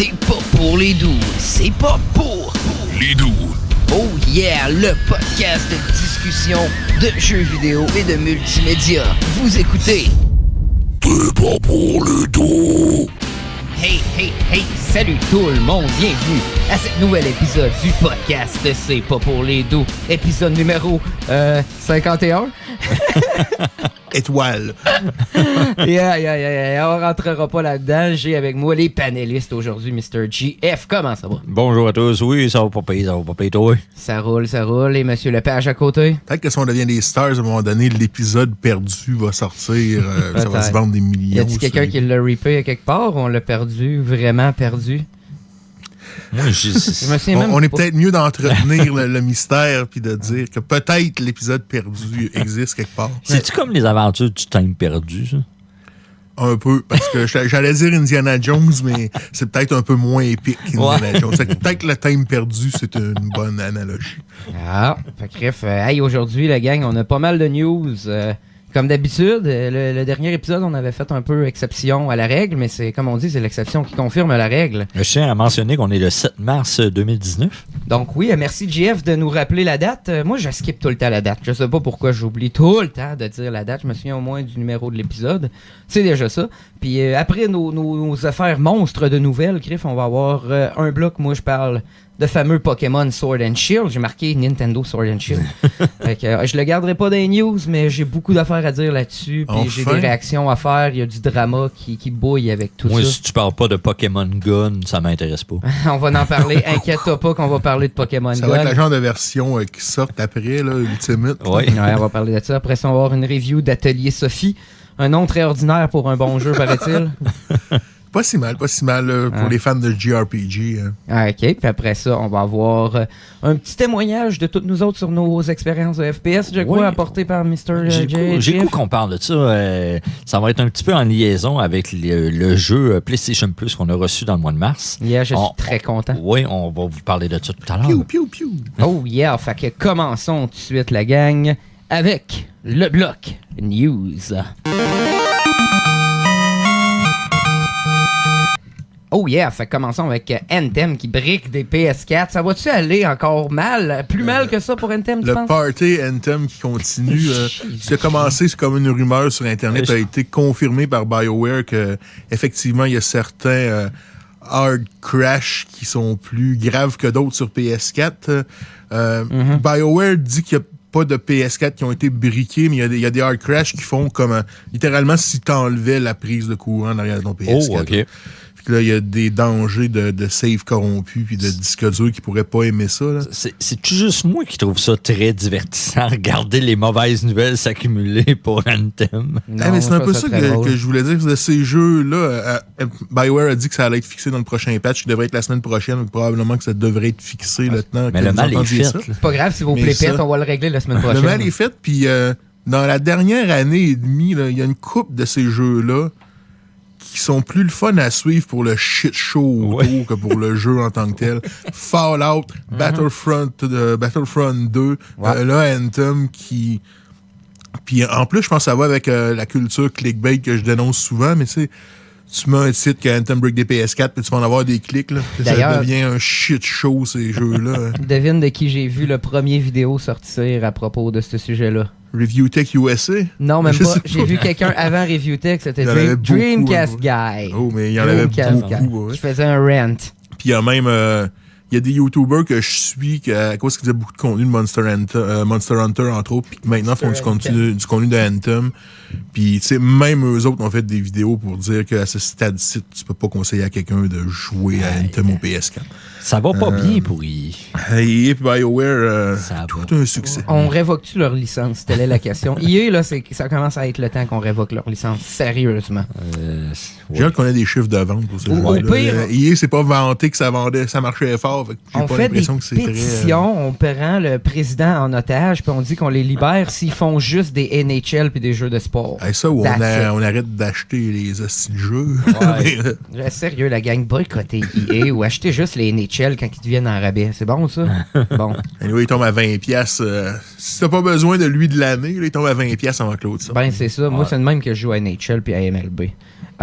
C'est pas pour les doux, c'est pas pour les doux. Oh yeah, le podcast de discussion de jeux vidéo et de multimédia. Vous écoutez C'est pas pour les doux. Hey, salut tout le monde, bienvenue à ce nouvel épisode du podcast C'est pas pour les doux, épisode numéro 51. Étoile. Yeah, on rentrera pas là-dedans. J'ai avec moi les panélistes aujourd'hui, Mr. GF. Comment ça va? Bonjour à tous. Oui, ça va pas payer, toi. Ça roule. Et Monsieur Lepage à côté? Peut-être que si on devient des stars, à un moment donné, l'épisode perdu va sortir. Ça va se vendre des millions. Y a-t-il quelqu'un qui l'a ripé à quelque part ou on l'a perdu, vraiment perdu? Moi, on est peut-être mieux d'entretenir le mystère puis de dire que peut-être l'épisode perdu existe quelque part. C'est-tu comme les aventures du time perdu, ça? Un peu, parce que j'allais dire Indiana Jones, mais c'est peut-être un peu moins épique qu'Indiana Jones. Peut-être que le time perdu, c'est une bonne analogie. Ah, fait que bref, aujourd'hui, la gang, on a pas mal de news. Comme d'habitude, le dernier épisode, on avait fait un peu exception à la règle, mais c'est comme on dit, c'est l'exception qui confirme la règle. Je tiens à mentionner qu'on est le 7 mars 2019. Donc oui, merci JF de nous rappeler la date. Moi, je skip tout le temps la date. Je sais pas pourquoi j'oublie tout le temps de dire la date. Je me souviens au moins du numéro de l'épisode. C'est déjà ça. Puis après nos affaires monstres de nouvelles, Griff, on va avoir un bloc. Moi, je parle de fameux Pokémon Sword and Shield. J'ai marqué Nintendo Sword and Shield. Fait que, je le garderai pas dans les news, mais j'ai beaucoup d'affaires à dire là-dessus. Puis j'ai des réactions à faire. Il y a du drama qui bouille avec tout ça. Moi, si tu parles pas de Pokémon Gun, ça m'intéresse pas. On va en parler. Inquiète-toi pas qu'on va parler de Pokémon Gun. Ça va être la genre de version qui sort après, là, Ultimate. Oui. Ouais, on va parler de ça. Après ça, on va avoir une review d'Atelier Sophie. Un nom très ordinaire pour un bon jeu, paraît-il. Pas si mal pour les fans de JRPG. OK, puis après ça, on va avoir un petit témoignage de toutes nous autres sur nos expériences de FPS, je crois, apporté par Mr. J'ai cru qu'on parle de ça. Ça va être un petit peu en liaison avec le jeu PlayStation Plus qu'on a reçu dans le mois de mars. Yeah, je suis très content. Oui, on va vous parler de ça tout à l'heure. Piou. Oh yeah, fait que commençons tout de suite la gang avec le bloc News. Oh yeah, fait que commençons avec Anthem qui brique des PS4. Ça va-tu aller encore mal? Plus mal que ça pour Anthem, tu penses? Le party Anthem qui continue. C'est commencé, c'est comme une rumeur sur Internet, a été confirmé par BioWare que effectivement il y a certains hard crash qui sont plus graves que d'autres sur PS4. BioWare dit qu'il y a pas de PS4 qui ont été briqués, mais il y a des hard crash qui font comme littéralement si t'enlevais la prise de courant derrière ton PS4. Oh, OK. Là, il y a des dangers de save corrompu puis de disque dur qui pourraient pas aimer ça. Là. C'est juste moi qui trouve ça très divertissant, regarder les mauvaises nouvelles s'accumuler pour Anthem. Non, mais c'est un peu ça que je voulais dire. De ces jeux-là, BioWare a dit que ça allait être fixé dans le prochain patch qui devrait être la semaine prochaine, donc probablement que ça devrait être fixé le temps. Mais le mal est fait. C'est pas grave, si vous plaît pète, on va le régler la semaine prochaine. Le mal est fait, puis dans la dernière année et demie, il y a une couple de ces jeux-là qui sont plus le fun à suivre pour le shit show autour que pour le jeu en tant que tel. Fallout, Battlefront 2, là, Anthem qui... Puis en plus, je pense que ça va avec la culture clickbait que je dénonce souvent, mais tu mets un titre que Anthem break des PS4 puis tu vas en avoir des clics. Là. Ça devient un shit show, ces jeux-là. Devine de qui j'ai vu le premier vidéo sortir à propos de ce sujet-là. ReviewTech USA? Non, même pas. J'ai vu quelqu'un avant ReviewTech, c'était Dreamcast Guy. Oh, mais il y en avait beaucoup. Je faisais un rant. Puis il y a même... il y a des YouTubers que je suis à cause qu'ils faisaient beaucoup de contenu de Monster Hunter, entre autres, puis maintenant font du contenu de Anthem. Puis, tu sais, même eux autres ont fait des vidéos pour dire qu'à ce stade-ci, tu peux pas conseiller à quelqu'un de jouer à Anthem au PS4. Ça va pas bien pour EA. EA et BioWare, tout un succès. On révoque-tu leur licence? Telle est la question. EA, là, ça commence à être le temps qu'on révoque leur licence. Sérieusement. J'ai hâte qu'on ait des chiffres de vente pour ce jeu-là. Au pire... EA, c'est pas vanté que ça marchait fort sport. Fait que j'ai On pas fait des l'impression que c'est très. pétitions, on prend le président en otage, puis on dit qu'on les libère s'ils font juste des NHL puis des jeux de sport. Hey, ça, où That's it. on arrête d'acheter les hosties de jeux. Ouais. Sérieux, la gang, boycotter EA ou acheter juste les NHL quand ils deviennent en rabais. C'est bon, ça? Bon. Anyway, il tombe à 20$. Si t'as pas besoin de lui de l'année, là, il tombe à 20$ avant Claude. Ça. Ben, c'est ça. Moi, Ouais. c'est le même que je joue à NHL puis à MLB.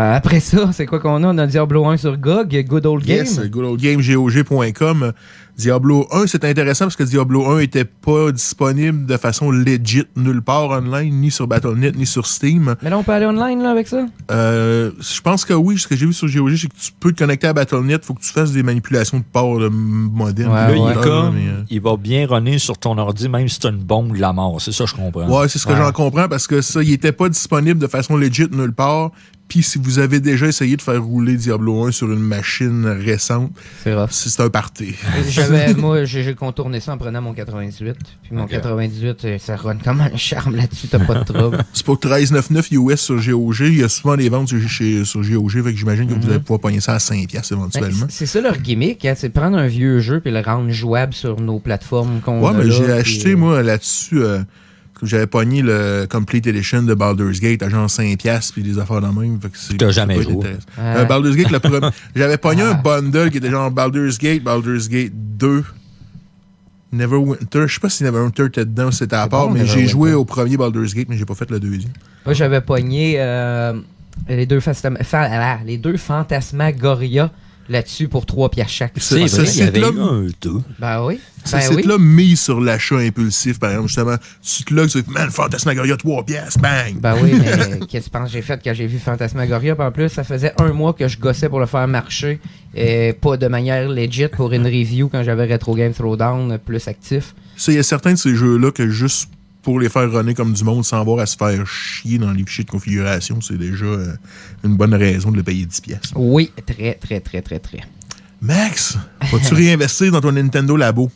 Après ça, c'est quoi qu'on a? On a Diablo 1 sur GOG, Good Old Game. Yes, goodoldgamegog.com. Diablo 1, c'est intéressant parce que Diablo 1 était pas disponible de façon legit nulle part online, ni sur Battle.net, ni sur Steam. Mais là, on peut aller online là, avec ça? Je pense que oui. Ce que j'ai vu sur GOG, c'est que tu peux te connecter à Battle.net. Faut que tu fasses des manipulations de port de modem. Ouais, Là, il ouais. est comme, il va bien runner sur ton ordi, même si t'as une bombe de la mort. C'est ça, je comprends. Ouais, c'est ce que Ouais. j'en comprends parce que ça, il était pas disponible de façon legit nulle part. Puis si vous avez déjà essayé de faire rouler Diablo 1 sur une machine récente, C'est rough. c'est un party. Moi, j'ai contourné ça en prenant mon 98. Puis mon 98, ça run comme un charme là-dessus, t'as pas de trouble. C'est pour 13,99 US sur GOG. Il y a souvent des ventes sur GOG, fait que j'imagine que vous allez pouvoir pogner ça à 5$ Ben, éventuellement. c'est ça leur gimmick, hein, c'est prendre un vieux jeu puis le rendre jouable sur nos plateformes qu'on Ouais, a mais là, j'ai puis, acheté, moi, là-dessus, j'avais pogné le Complete Edition de Baldur's Gate à genre 5$ puis des affaires de même. Fait que c'est T'as jamais pas joué. intéressant. Ouais. Baldur's Gate, le premier. J'avais pogné un bundle qui était genre Baldur's Gate 2. Neverwinter. Je sais pas si Neverwinter était dedans, c'était à C'est part, bon, mais j'ai Neverwinter. joué au premier Baldur's Gate, mais j'ai pas fait le deuxième. Moi, j'avais pogné les deux Phantasmagoria là-dessus pour 3$ chaque. C'est Ce vrai, il y avait site-là- eu un tout. Ben oui. Ce Ben oui. site-là mise sur l'achat impulsif, par exemple, justement. Tu te logs, tu fais, man, Phantasmagoria 3$, bang! Ben oui, mais qu'est-ce que tu penses que j'ai fait quand j'ai vu Phantasmagoria? Puis en plus, ça faisait 1 mois que je gossais pour le faire marcher. Pas de manière legit pour une review quand j'avais Retro Game Throwdown plus actif. Ça, il y a certains de ces jeux-là que juste pour les faire runner comme du monde sans avoir à se faire chier dans les fichiers de configuration, c'est déjà une bonne raison de le payer 10$. Oui, très, très, très, très, très. Max, vas-tu réinvestir dans ton Nintendo Labo?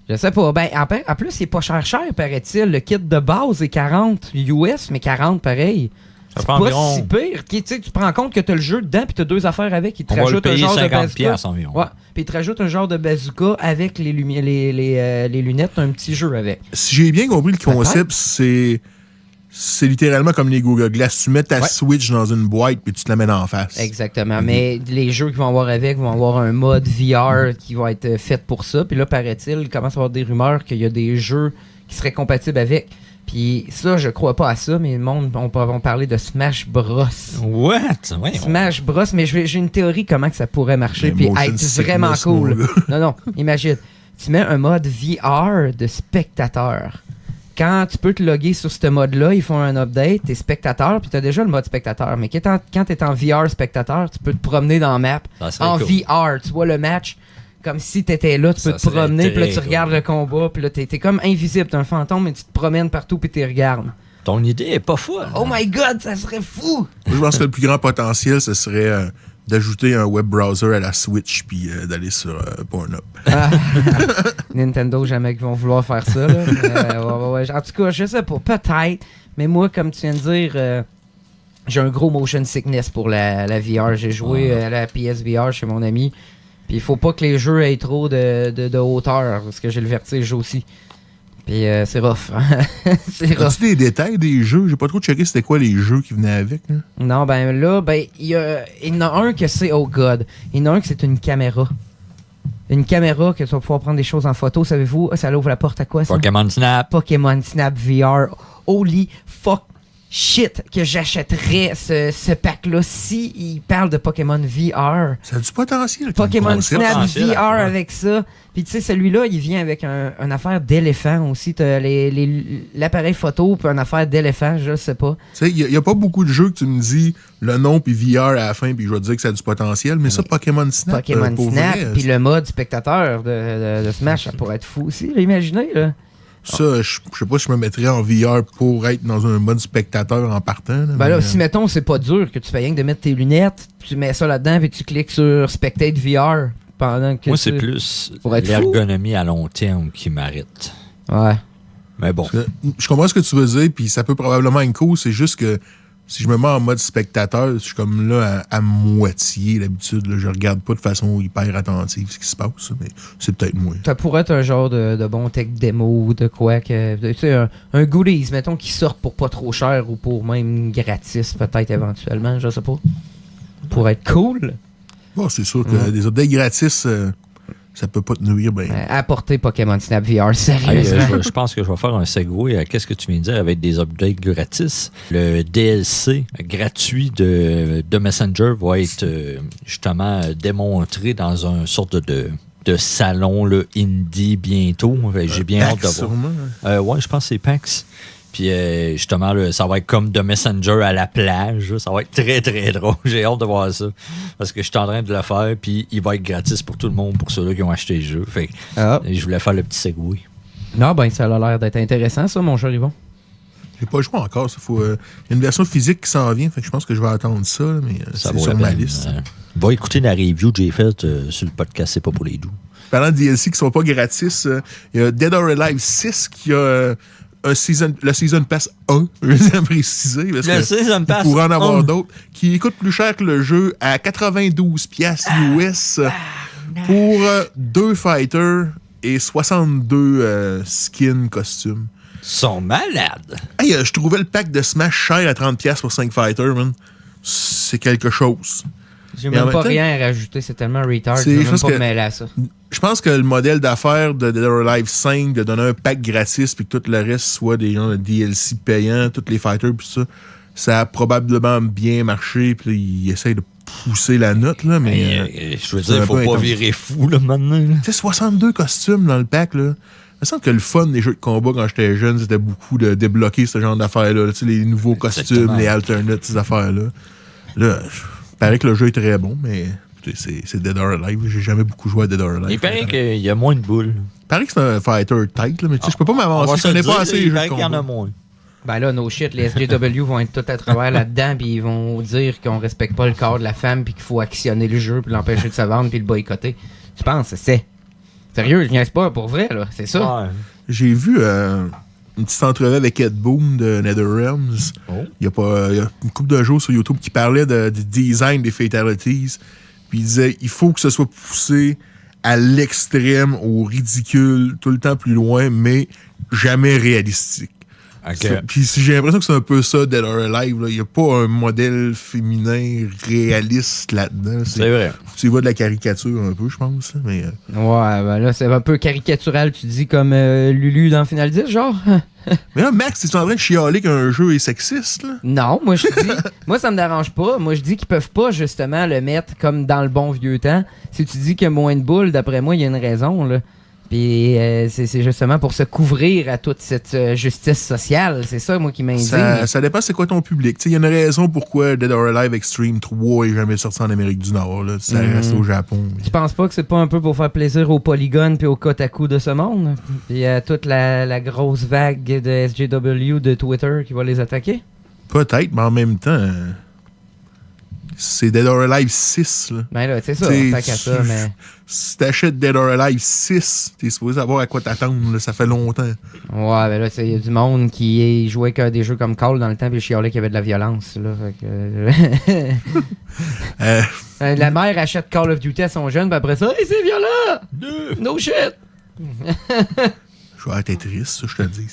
Je sais pas. Ben, en plus, c'est pas cher, paraît-il. Le kit de base est 40 US, mais 40 pareil. Ça C'est prend pas environ- si pire. Tu sais, tu te rends compte que t'as le jeu dedans puis t'as 2 affaires avec. Il te On va le rajoute un payer genre de 50$ bazooka. environ. Ouais. Puis il te rajoute un genre de bazooka avec les lunettes, un petit jeu avec. Si j'ai bien compris le concept, c'est littéralement comme les Google Glass. Tu mets ta Ouais. Switch dans une boîte puis tu te la mets en face. Exactement. Mais les jeux qu'ils vont avoir avec vont avoir un mode VR qui va être fait pour ça. Puis là, paraît-il, il commence à y avoir des rumeurs qu'il y a des jeux qui seraient compatibles avec. Puis ça, je crois pas à ça, mais le monde vont parler de Smash Bros. What? Ouais, Smash Bros, mais j'ai une théorie comment que ça pourrait marcher Mais puis motion être sickness, vraiment mon cool. gars. Non, imagine. Tu mets un mode VR de spectateur. Quand tu peux te loguer sur ce mode-là, ils font un update, t'es spectateur, puis t'as déjà le mode spectateur. Mais quand t'es en VR spectateur, tu peux te promener dans la map. Ça serait En cool. VR, tu vois le match comme si t'étais là, tu peux Ça te serait promener, puis là très tu regardes cool. le combat, puis là t'es comme invisible, t'es un fantôme, mais tu te promènes partout, puis tu regardes. Ton idée est pas folle. Oh my god, ça serait fou! Moi, je pense que le plus grand potentiel, ce serait d'ajouter un web browser à la Switch puis d'aller sur Pornhub. Ah, Nintendo, jamais qu'ils vont vouloir faire ça. Là. Ouais. En tout cas, je sais pas, peut-être. Mais moi, comme tu viens de dire, j'ai un gros motion sickness pour la VR. J'ai joué à la PSVR chez mon ami. Puis il faut pas que les jeux aient trop de hauteur, parce que j'ai le vertige aussi. Puis c'est rough. C'est rough. As-tu des détails des jeux? J'ai pas trop checké c'était quoi les jeux qui venaient avec. Hein? Non, ben là, il y en a un que c'est, oh god, il y en a un que c'est une caméra. Une caméra que tu vas pouvoir prendre des choses en photo, savez-vous? Ça ouvre la porte à quoi, ça? Pokémon Snap. Pokémon Snap VR. Holy fuck shit que j'achèterais ce pack-là si il parle de Pokémon VR. Ça a du potentiel. comme Pokémon concept. Snap potentiel, VR ouais. avec ça. Puis tu sais, celui-là, il vient avec une affaire d'éléphant aussi. T'as l'appareil photo puis une affaire d'éléphant, je sais pas. Tu sais, il n'y a pas beaucoup de jeux que tu me dis le nom puis VR à la fin puis je vais te dire que ça a du potentiel. Mais ça, Pokémon Snap. Pokémon pour Snap, vrai, puis le mode spectateur de Smash, ça pourrait être fou aussi. Là, imaginez, là. Ça, je sais pas si je me mettrais en VR pour être dans un mode spectateur en partant. Là, Ben là, mais, si mettons, c'est pas dur, que tu fais rien que de mettre tes lunettes, tu mets ça là-dedans, puis tu cliques sur Spectate VR pendant que Moi, tu- c'est plus Pour être fou. l'ergonomie à long terme qui m'arrête. Ouais. Mais bon. je comprends ce que tu veux dire, puis ça peut probablement être cool. C'est juste que Si je me mets en mode spectateur, je suis comme là à moitié d'habitude. Là. Je regarde pas de façon hyper attentive ce qui se passe, mais c'est peut-être moi. Ça pourrait être un genre de bon tech démo ou de quoi que. Tu sais, un goodies, mettons, qui sort pour pas trop cher ou pour même gratis, peut-être éventuellement, je sais pas. Pour être cool. Bon, c'est sûr que des updates gratis, ça peut pas te nuire. Ben. Apporter Pokémon Snap VR, Hey, sérieusement. je pense que je vais faire un segue à qu'est-ce que tu viens de dire avec des updates gratis. Le DLC gratuit de Messenger va être justement démontré dans un sorte de salon là, indie bientôt. J'ai bien hâte de voir. Sûrement. Ouais, je pense que c'est PAX. Puis justement, là, ça va être comme The Messenger à la plage. Là. Ça va être très, très drôle. J'ai hâte de voir ça. Parce que je suis en train de le faire. Puis il va être gratis pour tout le monde, pour ceux-là qui ont acheté le jeu. Fait que je voulais faire le petit segway. Non, ben ça a l'air d'être intéressant, ça, mon cher Yvon. J'ai pas joué encore. Il y a une version physique qui s'en vient. Fait que je pense que je vais attendre ça, là, mais Ça c'est vaut sur la ma peine. liste. Va écouter la review que j'ai faite sur le podcast C'est pas pour les doux. Parlant de DLC qui sont pas gratis, il y a Dead or Alive 6 qui a le Season Pass 1, je vais préciser. Parce Le que Season Pass il pourrait en avoir 1. d'autres. Qui coûte plus cher que le jeu à 92$ US pour 2 fighters et 62 skins costumes. Ils sont malades. Hey, je trouvais le pack de Smash cher à 30$ pour 5 fighters, man. C'est quelque chose. J'ai Et en même même pas temps, rien à rajouter, c'est tellement retard. c'est Je vais même juste pas que- me mêler à ça. Je pense que le modèle d'affaires de Dead or Alive 5, de donner un pack gratis puis que tout le reste soit des gens de DLC payants, tous les fighters puis ça a probablement bien marché puis ils essayent de pousser la note, là, mais... Je veux c'est dire, un faut peu pas intense. virer fou là, maintenant. Là. Tu sais, 62 costumes dans le pack, là. Il me semble que le fun des jeux de combat quand j'étais jeune, c'était beaucoup de débloquer ce genre d'affaires-là. Tu sais, les nouveaux costumes, Exactement. les alternates, ces affaires-là. Là, il paraît que le jeu est très bon, mais c'est Dead or Alive. J'ai jamais beaucoup joué à Dead or Alive. Il paraît qu'il y a moins de boules. Il paraît que c'est un fighter tight, là, mais tu sais, je peux pas On va m'avancer. Je se connais dire, pas assez les il jeux de paraît qu'il y en a combat. moins. Ben là, no shit, les SJW vont être tout à travers là-dedans, puis ils vont dire qu'on respecte pas le corps de la femme, puis qu'il faut actionner le jeu, puis l'empêcher de se vendre, puis le boycotter. Tu penses, c'est... Sérieux, je niaise pas, pour vrai, là, c'est ça. Ouais. J'ai vu une petite entrevue avec Ed Boon de NetherRealms. Oh. Il y a une couple de jours sur YouTube qui parlait du design des fatalities. Puis il disait il faut que ce soit poussé à l'extrême, au ridicule, tout le temps plus loin, mais jamais réalistique. Puis j'ai l'impression que c'est un peu ça, Dead or Alive. Il n'y a pas un modèle féminin réaliste là-dedans. C'est vrai. Tu y vas de la caricature un peu, je pense. Mais Ouais, ben là, c'est un peu caricatural, tu dis, comme Lulu dans Final 10, genre. là, Max, t'es en train de chialer qu'un jeu est sexiste, là? Non, moi je dis, moi ça me dérange pas. Moi je dis qu'ils peuvent pas justement le mettre comme dans le bon vieux temps. Si tu dis qu'il y a moins de boules, d'après moi, il y a une raison, là. Puis c'est justement pour se couvrir à toute cette justice sociale. C'est ça, moi, qui m'indigne. Ça dépend c'est quoi ton public. Il y a une raison pourquoi Dead or Alive Extreme 3 est jamais sorti en Amérique du Nord. Là. Ça reste au Japon. Tu penses pas que c'est pas un peu pour faire plaisir aux Polygon puis aux Kotaku de ce monde? Puis à toute la grosse vague de SJW de Twitter qui va les attaquer? Peut-être, mais en même temps, c'est Dead or Alive 6. Là. Ben là, c'est ça, T'sais, tant qu'à ça, mais... Si t'achètes Dead or Alive 6, t'es supposé savoir à quoi t'attendre. Là. Ça fait longtemps. Ouais, ben là, il y a du monde qui jouait que des jeux comme Call dans le temps puis chialait qu'il y avait de la violence, là. Fait que... la mère achète Call of Duty à son jeune, puis après ça, hey, c'est violent! No shit! Je vais être triste, ça, je te le dis.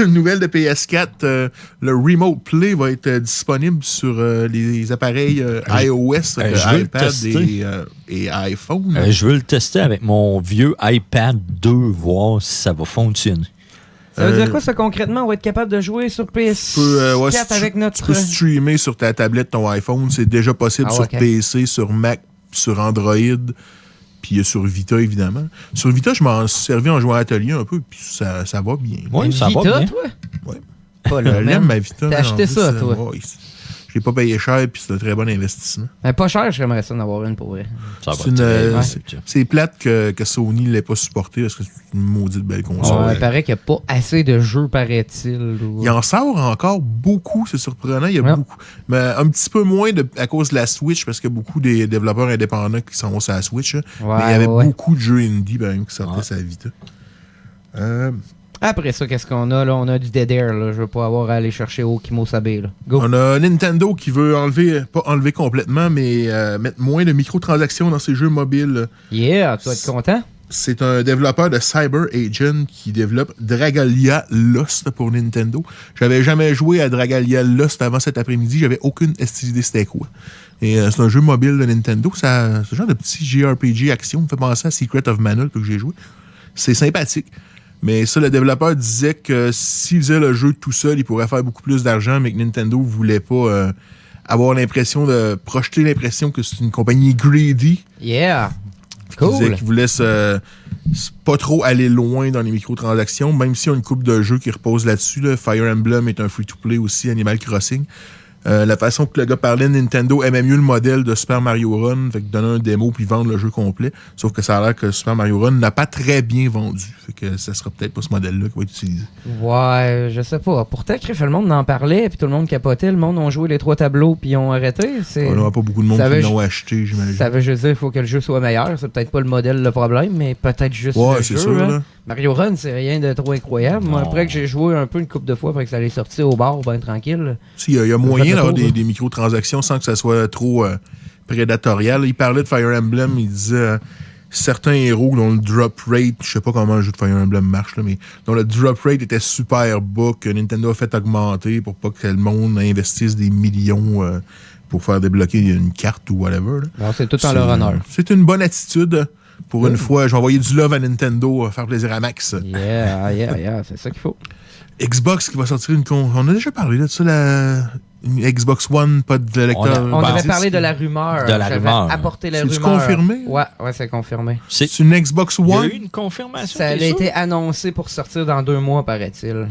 Nouvelle de PS4, le Remote Play va être disponible sur les appareils iOS, je veux le iPad tester. et iPhone. Je veux le tester avec mon vieux iPad 2, voir si ça va fonctionner. Ça veut dire quoi, ça, concrètement? On va être capable de jouer sur PS4 si tu- avec notre... Tu peux streamer sur ta tablette, ton iPhone. C'est déjà possible Ah, sur ok. PC, sur Mac, sur Android, puis sur Vita, évidemment. Sur Vita, je m'en suis servi en jouant à Atelier un peu, puis ça va bien. Oui, Une ça va Vita, bien. toi? Ouais. Pas Je là, l'aime, man. ma Vita. T'as mais en acheté plus, ça, toi? ouais, je l'ai pas payé cher, puis c'est un très bon investissement. Ben, pas cher, j'aimerais ça en avoir une pour vrai. Ça va C'est une, très bien. c'est plate que Sony ne l'ait pas supporté parce que c'est une maudite belle console. Ouais, il paraît qu'il n'y a pas assez de jeux, paraît-il. Ou... Il en sort encore beaucoup, c'est surprenant. Il y a Ouais. beaucoup. Mais un petit peu moins à cause de la Switch, parce qu'il y a beaucoup des développeurs indépendants qui sont sur la Switch. Là. Ouais, mais il y avait ouais. beaucoup de jeux indie qui sortaient Ouais. sur la Vita. Après ça, qu'est-ce qu'on a là? On a du Dead Air, là. Je veux pas avoir à aller chercher au Kimo Sabe, là. Go! On a Nintendo qui veut pas enlever complètement, mais mettre moins de microtransactions dans ses jeux mobiles. Yeah, tu vas être content? C'est un développeur de Cyber Agent qui développe Dragalia Lost pour Nintendo. J'avais jamais joué à Dragalia Lost avant cet après-midi. J'avais aucune idée c'était quoi. Et c'est un jeu mobile de Nintendo. C'est un genre de petit JRPG action. Ça me fait penser à Secret of Mana que j'ai joué. C'est sympathique. Mais ça, le développeur disait que s'il faisait le jeu tout seul, il pourrait faire beaucoup plus d'argent, mais que Nintendo voulait pas avoir l'impression de projeter l'impression que c'est une compagnie greedy. Yeah! Qui disait Cool! qu'il voulait pas trop aller loin dans les microtransactions, même s'il y a une couple de jeux qui reposent là-dessus. Là. Fire Emblem est un free-to-play aussi, Animal Crossing. La façon que le gars parlait, Nintendo aimait mieux le modèle de Super Mario Run, fait que donner un démo puis vendre le jeu complet. Sauf que ça a l'air que Super Mario Run n'a pas très bien vendu. Fait que ça sera peut-être pas ce modèle-là qui va être utilisé. Ouais, je sais pas. Pourtant, le monde en parlait, puis tout le monde capotait. Le monde ont joué les 3 tableaux, puis ils ont arrêté. On n'aura pas beaucoup de monde Ça qui veut- l'ont acheté, j'imagine. Ça veut juste dire qu'il faut que le jeu soit meilleur. C'est peut-être pas le modèle le problème, mais peut-être juste Ouais, le c'est jeu. sûr. Hein. Là. Mario Run, c'est rien de trop incroyable. Moi, Non. après que j'ai joué un peu une couple de fois, après que ça allait sortir au bar, ben tranquille. Il y a moyen fait le d'avoir tour, des microtransactions sans que ça soit trop prédatorial. Il parlait de Fire Emblem, il disait certains héros dont le drop rate, je sais pas comment le jeu de Fire Emblem marche, là, mais dont le drop rate était super bas, que Nintendo a fait augmenter pour pas que le monde investisse des millions pour faire débloquer une carte ou whatever. Là. Bon, c'est tout en leur honneur. C'est une bonne attitude. Pour une fois, je vais envoyer du love à Nintendo, faire plaisir à Max. Yeah, c'est ça qu'il faut. Xbox qui va sortir une on a déjà parlé là, de ça, une Xbox One, pas de lecteur. On Ben, devait parler de la rumeur. de la J'avais rumeur. apporté la C'est-tu rumeur. confirmé? Ouais, c'est confirmé. C'est une Xbox Il y a One. eu une confirmation. Ça a t'es sûr? été annoncé pour sortir dans 2 mois, paraît-il.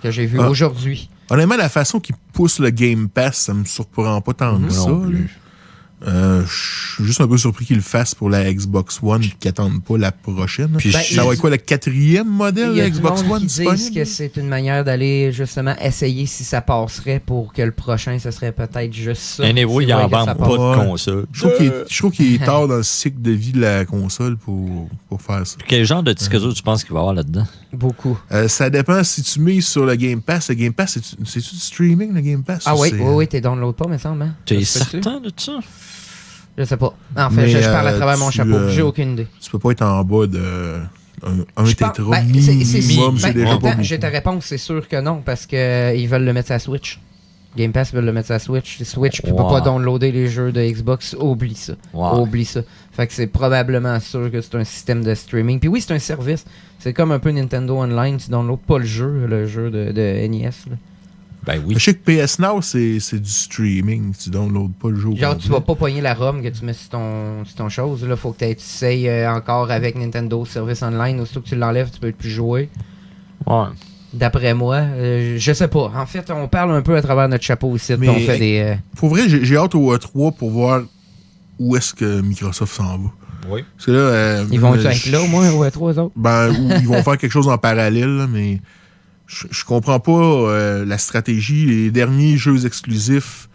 Que j'ai vu Ah. aujourd'hui. Honnêtement, la façon qu'ils poussent le Game Pass, ça me surprend pas tant que ça. Non plus. là. Je suis juste un peu surpris qu'ils le fassent pour la Xbox One et qu'ils n'attendent pas la prochaine. Puis ça je- va être quoi, le 4e modèle Il de y a la du Xbox monde One qui disent disponible? que c'est une manière d'aller justement essayer si ça passerait pour que le prochain, ce serait peut-être juste ça. Anyway, C'est il en vrai que vend ça pas passe. Ouais. de console. Je trouve qu'il est tard dans le cycle de vie de la console pour faire ça. Quel genre de tickets tu penses qu'il va y avoir là-dedans? Beaucoup. Ça dépend si tu mets sur le Game Pass. Le Game Pass, c'est-tu du streaming, le Game Pass? Ah ou oui, c'est- oui, t'es download pas, me semble. Hein? Tu es Ça se fait-tu? certain de ça? Je sais pas. En fait, Mais, je parle à travers mon tu, chapeau. J'ai aucune idée. Tu peux pas être en bas de un Je pense- tétra ben, minimum, c'est ben, déjà pas attends, beaucoup. j'ai ta réponse, c'est sûr que non, parce qu'ils veulent le mettre sur la Switch. Game Pass veulent le mettre sur la Switch. Switch ne peut Wow. pas downloader les jeux de Xbox. Oublie ça. Wow. Oublie ça. Fait que c'est probablement sûr que c'est un système de streaming. Puis oui, c'est un service. C'est comme un peu Nintendo Online. Tu downloads pas le jeu de NES. Là. Ben oui. Je sais que PS Now, c'est du streaming. Tu downloads pas le jeu. au Genre, complet. tu vas pas pogner la ROM que tu mets sur ton chose. Là, faut que tu essayes encore avec Nintendo Service Online. Aussitôt que tu l'enlèves, tu peux plus jouer. Ouais. D'après moi, je sais pas. En fait, on parle un peu à travers notre chapeau ici. Mais- On fait des. Pour vrai, j'ai hâte au E3 pour voir où est-ce que Microsoft s'en va. Oui. Parce que là, Ils vont être là au moins, ou à 3 autres. Ben, ou ils vont faire quelque chose en parallèle, là, mais je comprends pas la stratégie. Les derniers jeux exclusifs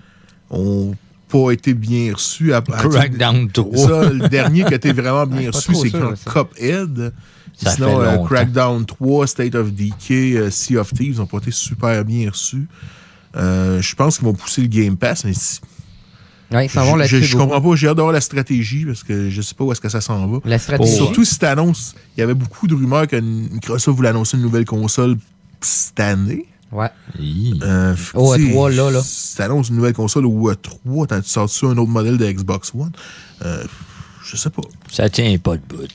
ont pas été bien reçus. Crackdown 3. Ça, le dernier qui a été vraiment bien pas reçu, trop c'est sûr, ça. Cuphead. Ça Sinon, fait longtemps. Crackdown 3, State of Decay, Sea of Thieves n'ont pas été super bien reçus. Je pense qu'ils vont pousser le Game Pass, mais Ouais, ils s'en vont là-dessus. je comprends pas. J'ai hâte d'avoir la stratégie parce que je sais pas où est-ce que ça s'en va. La stratégie. Surtout si t'annonces, il y avait beaucoup de rumeurs que Microsoft voulait annoncer une nouvelle console cette année. Ouais. Hi. Au T'sais, E3, là. Si t'annonces une nouvelle console au E3, tu sors-tu un autre modèle de Xbox One? Je sais pas. Ça tient pas de bout.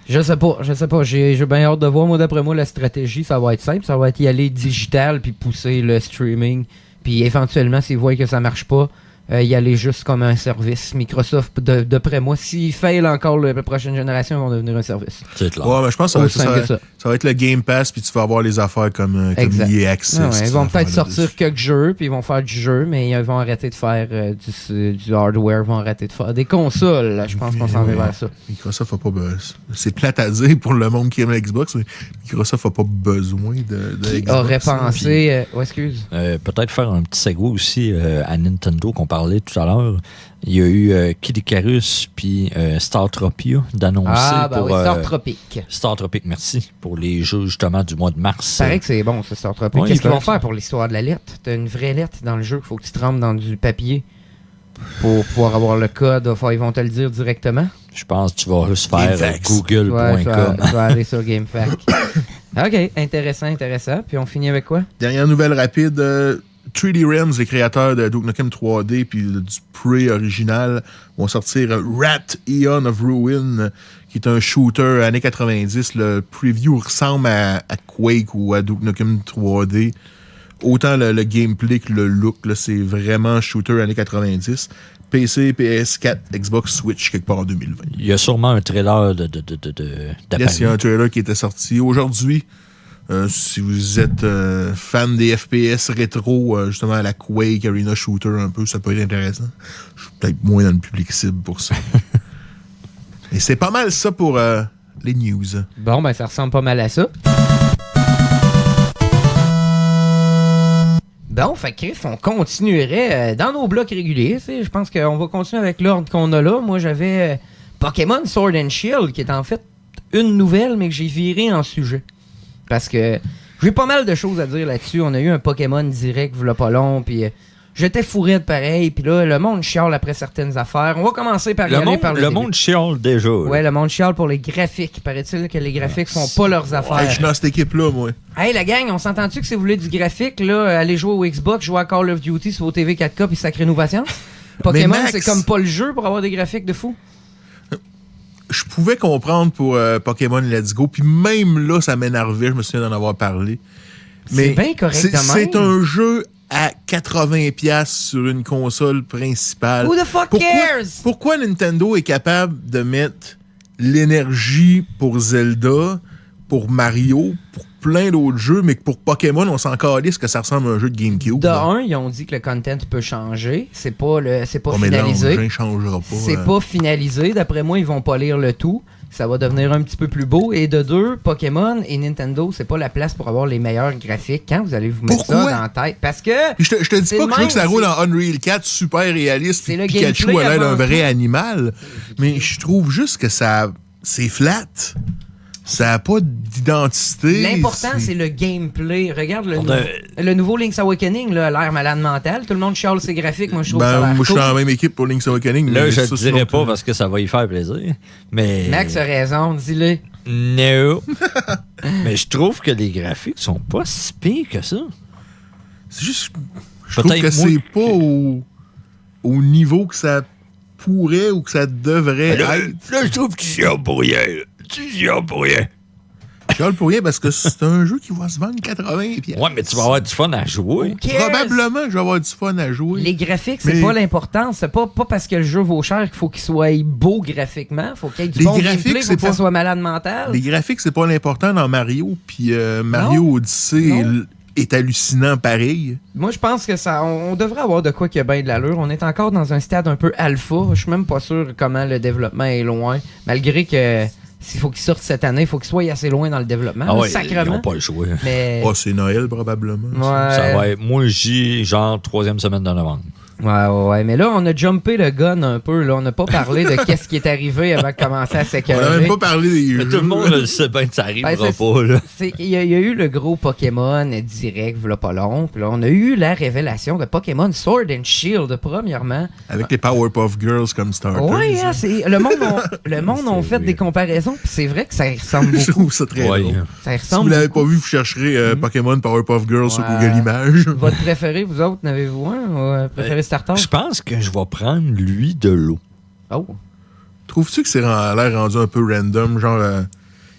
Je sais pas. J'ai bien hâte de voir. Moi, d'après moi, la stratégie, ça va être simple. Ça va être y aller digital puis pousser le streaming. Puis éventuellement, s'ils voient que ça marche pas, y aller juste comme un service. Microsoft, d'après moi, s'ils failent encore la prochaine génération, ils vont devenir un service. C'est clair. Ouais, mais je pense que Aussi simple que ça. ça va être le Game Pass, puis tu vas avoir les affaires comme Exact. EA Access. Ah ouais, ils ces vont peut-être affaires-là sortir dessus. quelques jeux, puis ils vont faire du jeu, mais ils vont arrêter de faire du hardware, ils vont arrêter de faire des consoles. Là, je pense qu'on s'en va vers ça. Microsoft n'a pas besoin. C'est plate à dire pour le monde qui aime la Xbox, mais Microsoft n'a pas besoin de Xbox. Aurait pensé... excuse. Peut-être faire un petit segue aussi à Nintendo qu'on parlait tout à l'heure. Il y a eu Kid Icarus puis Startropia d'annoncer pour... oui, Star Tropic. Star Tropic, merci, pour les jeux justement du mois de mars. Il paraît que c'est bon, ça, Star Tropic. Ouais, Qu'est-ce qu'ils vont paraît faire pour l'histoire de la lettre? T'as une vraie lettre dans le jeu qu'il faut que tu trempes dans du papier pour pouvoir avoir le code. Enfin, ils vont te le dire directement. Je pense que tu vas juste faire GameFAQs. google.com. Tu vas aller sur GameFAQ. OK, intéressant. Puis on finit avec quoi? Dernière nouvelle rapide. 3D Realms, les créateurs de Duke Nukem 3D puis du Prey original, vont sortir Rat Eon of Ruin, qui est un shooter années 90. Le preview ressemble à Quake ou à Duke Nukem 3D. Autant le gameplay que le look, là, c'est vraiment shooter années 90. PC, PS4, Xbox, Switch, quelque part en 2020. Il y a sûrement un trailer Yes, il y a un trailer qui était sorti aujourd'hui. Si vous êtes fan des FPS rétro, justement à la Quake, Arena Shooter un peu, ça peut être intéressant. Je suis peut-être moins dans le public cible pour ça. Et c'est pas mal ça pour les news. Bon, ben ça ressemble pas mal à ça. Bon, fait que on continuerait dans nos blocs réguliers. Je pense qu'on va continuer avec l'ordre qu'on a là. Moi, j'avais Pokémon Sword and Shield, qui est en fait une nouvelle, mais que j'ai viré en sujet. Parce que j'ai pas mal de choses à dire là-dessus. On a eu un Pokémon direct, v'là pas long, puis j'étais fourré de pareil. Puis là, le monde chiale après certaines affaires. On va commencer par y aller par le Le début. monde chiale déjà. Ouais, le monde chiale pour les graphiques. Paraît-il que les graphiques font pas leurs affaires. Hey, je suis dans cette équipe-là, moi. Hey, la gang, on s'entend-tu que si vous voulez du graphique, là, allez jouer au Xbox, jouer à Call of Duty sur vos TV 4K, puis sacrez-nous patience? Pokémon, Max, c'est comme pas le jeu pour avoir des graphiques de fou. Je pouvais comprendre pour Pokémon Let's Go, puis même là, ça m'énervait, je me souviens d'en avoir parlé. C'est bien correct de même. C'est un jeu à 80$ sur une console principale. Who the fuck cares? Pourquoi Nintendo est capable de mettre l'énergie pour Zelda, pour Mario, pour plein d'autres jeux, mais que pour Pokémon, on s'en calisse que ça ressemble à un jeu de GameCube? De un, ils ont dit que le content peut changer. C'est pas Oh, mais finalisé. l'engin changera pas. C'est pas finalisé. D'après moi, ils vont pas lire le tout. Ça va devenir un petit peu plus beau. Et de deux, Pokémon et Nintendo, c'est pas la place pour avoir les meilleurs graphiques. Quand vous allez vous mettre Pourquoi? ça dans la tête? Parce que... Puis je te dis c'est pas le que je veux même, que ça roule c'est- en Unreal 4 super réaliste, C'est puis le Pikachu gameplay a l'air d'un avant vrai tout. animal, mais je trouve juste que c'est flat. Ça n'a pas d'identité. L'important, c'est le gameplay. Regarde On a- le nouveau Link's Awakening, là, a l'air malade mental. Tout le monde chiale ses graphiques. Moi, je trouve que ça a Ben, l'air moi, je suis cool. dans la même équipe pour Link's Awakening. Là, mais je ça, te c'est dirais l'autre- pas parce que ça va y faire plaisir. Mais. Max a raison, dis-le. No. Mais je trouve que les graphiques sont pas si pires que ça. C'est juste. Je trouve Peut-être que moins c'est pas au niveau que ça pourrait ou que ça devrait être. Là, je trouve que tu chiales pour rien. Tu chiales pour rien. Je chiale pour rien parce que c'est un jeu qui va se vendre 80$. Ouais, mais tu vas avoir du fun à jouer. Who cares? Probablement que je vais avoir du fun à jouer. Les graphiques, c'est Mais- pas l'important. C'est pas parce que le jeu vaut cher qu'il faut qu'il soit beau graphiquement. Faut qu'il y ait du Les bon graphiques, gameplay, faut c'est que ça pas- soit malade mental. Les graphiques, c'est pas l'important dans Mario, puis Mario Non. Odyssey Non. est hallucinant pareil. Moi, je pense que ça, on devrait avoir de quoi qui a bien de l'allure. On est encore dans un stade un peu alpha. Je suis même pas sûr comment le développement est loin. Malgré que s'il faut qu'il sorte cette année, il faut qu'il soit assez loin dans le développement. Ah là, ouais, ils sacrement. n'ont pas le choix. Mais Oh, c'est Noël probablement. ouais. Ça va être, moi, j'ai genre 3e semaine de novembre. Ouais. Mais là, on a jumpé le gun un peu. Là, on n'a pas parlé de qu'est-ce qui est arrivé avant de commencer à On n'a s'écœurer. même pas parlé des Mais jeux. tout le monde le sait bien que ça arrivera Ben, c'est- pas, là. Il y a eu le gros Pokémon direct, v'là pas long. Puis là, on a eu la révélation de Pokémon Sword and Shield, premièrement. Avec les Powerpuff Girls comme starters. Ouais, hein, le monde a fait des comparaisons. Puis c'est vrai que ça y ressemble Je beaucoup. trouve ça très Ouais. drôle. Ça y Si ressemble vous l'avez beaucoup. pas vu, vous chercherez Pokémon Powerpuff Girls sur Ouais. Google Images. Votre préféré, vous autres, n'avez-vous un préféré starter? Je pense que je vais prendre lui de l'eau. Oh. Trouves-tu que c'est l'air rendu un peu random? Genre,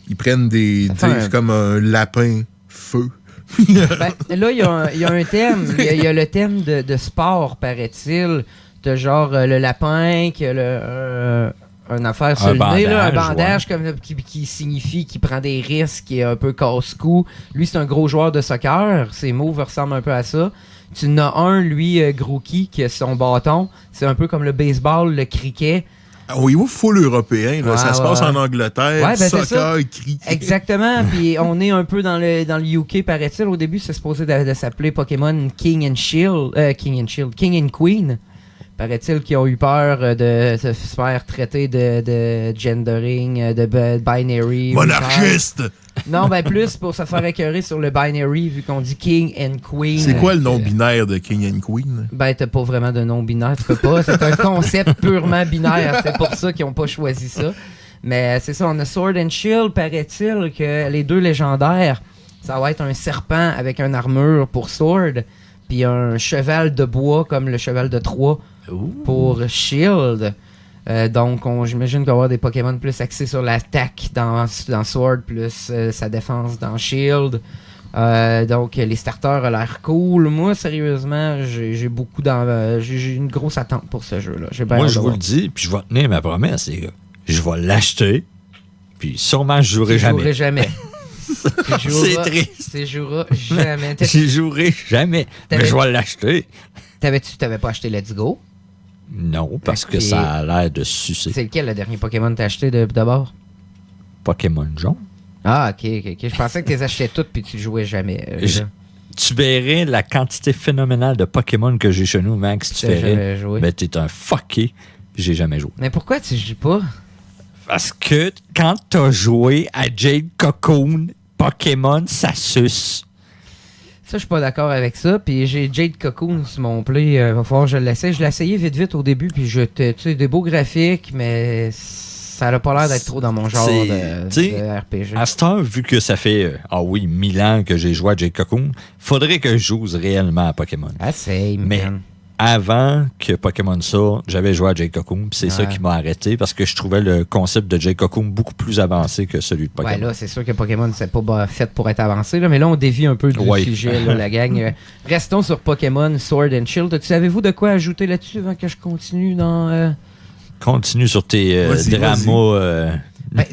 ils prennent des. Ça Tu sais, fait un- c'est comme un lapin feu. Ben, là, il y a un thème. Il y a le thème de sport, paraît-il. De genre le lapin, qui a une affaire sur Un le nez, là, un bandage, bandage comme, qui signifie qu'il prend des risques, qui est un peu casse-cou. Lui, c'est un gros joueur de soccer. Ses moves ressemblent un peu à ça. Tu en as un, lui, Grookey, qui a son bâton. C'est un peu comme le baseball, le cricket. Ah oui, il full européen. Là. Ouais, Ça se ouais, passe ouais. en Angleterre. Ouais, ben, c'est ça. soccer, cricket. Exactement. Puis on est un peu dans le UK, paraît-il. Au début, c'est supposé de s'appeler Pokémon King and Shield. King and Queen. Paraît-il qu'ils ont eu peur de se faire traiter de gendering, de binary. Monarchiste! Non, ben plus pour se faire écœurer sur le binary, vu qu'on dit king and queen. C'est quoi le nom binaire de King and Queen? Ben, t'as pas vraiment de nom binaire, tu peux pas. C'est un concept purement binaire. C'est pour ça qu'ils ont pas choisi ça. Mais c'est ça, on a Sword and Shield, paraît-il que les deux légendaires, ça va être un serpent avec une armure pour Sword, puis un cheval de bois comme le cheval de Troie pour Shield. Donc, j'imagine qu'il va y avoir des Pokémon plus axés sur l'attaque dans Sword, plus sa défense dans Shield. Donc, les starters ont l'air cool. Moi, sérieusement, j'ai beaucoup j'ai une grosse attente pour ce jeu-là. Moi, je vous le dis, puis je vais tenir ma promesse, les gars. Je vais l'acheter, puis sûrement je jouerai jamais. Je jouerai jamais. C'est triste. Tu joueras jamais. Je jouerai jamais, mais je vais l'acheter. T'avais pas acheté Let's Go? Non, parce que ça a l'air de sucer. C'est lequel le dernier Pokémon que t'as acheté d'abord? Pokémon jaune. Ah, ok. Je pensais que tu les achetais toutes puis tu jouais jamais. Tu verrais la quantité phénoménale de Pokémon que j'ai chez nous, Max. Tu verrais. Ben, t'es un fucké. J'ai jamais joué. Mais pourquoi tu joues pas? Parce que quand t'as joué à Jade Cocoon, Pokémon, ça suce. Ça, je suis pas d'accord avec ça. Puis j'ai Jade Cocoon sur mon play. Va falloir que je l'essaie. Je l'ai essayé vite au début. Puis tu sais, des beaux graphiques, mais ça n'a pas l'air d'être trop dans mon genre de RPG. À cette heure, vu que ça fait 1000 ans que j'ai joué à Jade Cocoon, faudrait que je joue réellement à Pokémon. Mais avant que Pokémon sorte, j'avais joué à Jade Cocoon, puis c'est ça qui m'a arrêté, parce que je trouvais le concept de Jade Cocoon beaucoup plus avancé que celui de Pokémon. Ouais, là, c'est sûr que Pokémon, c'est pas fait pour être avancé, là, mais là, on dévie un peu du sujet, là, la gang. Restons sur Pokémon Sword and Shield. Savez-vous de quoi ajouter là-dessus avant que je continue dans... Continue sur tes dramas...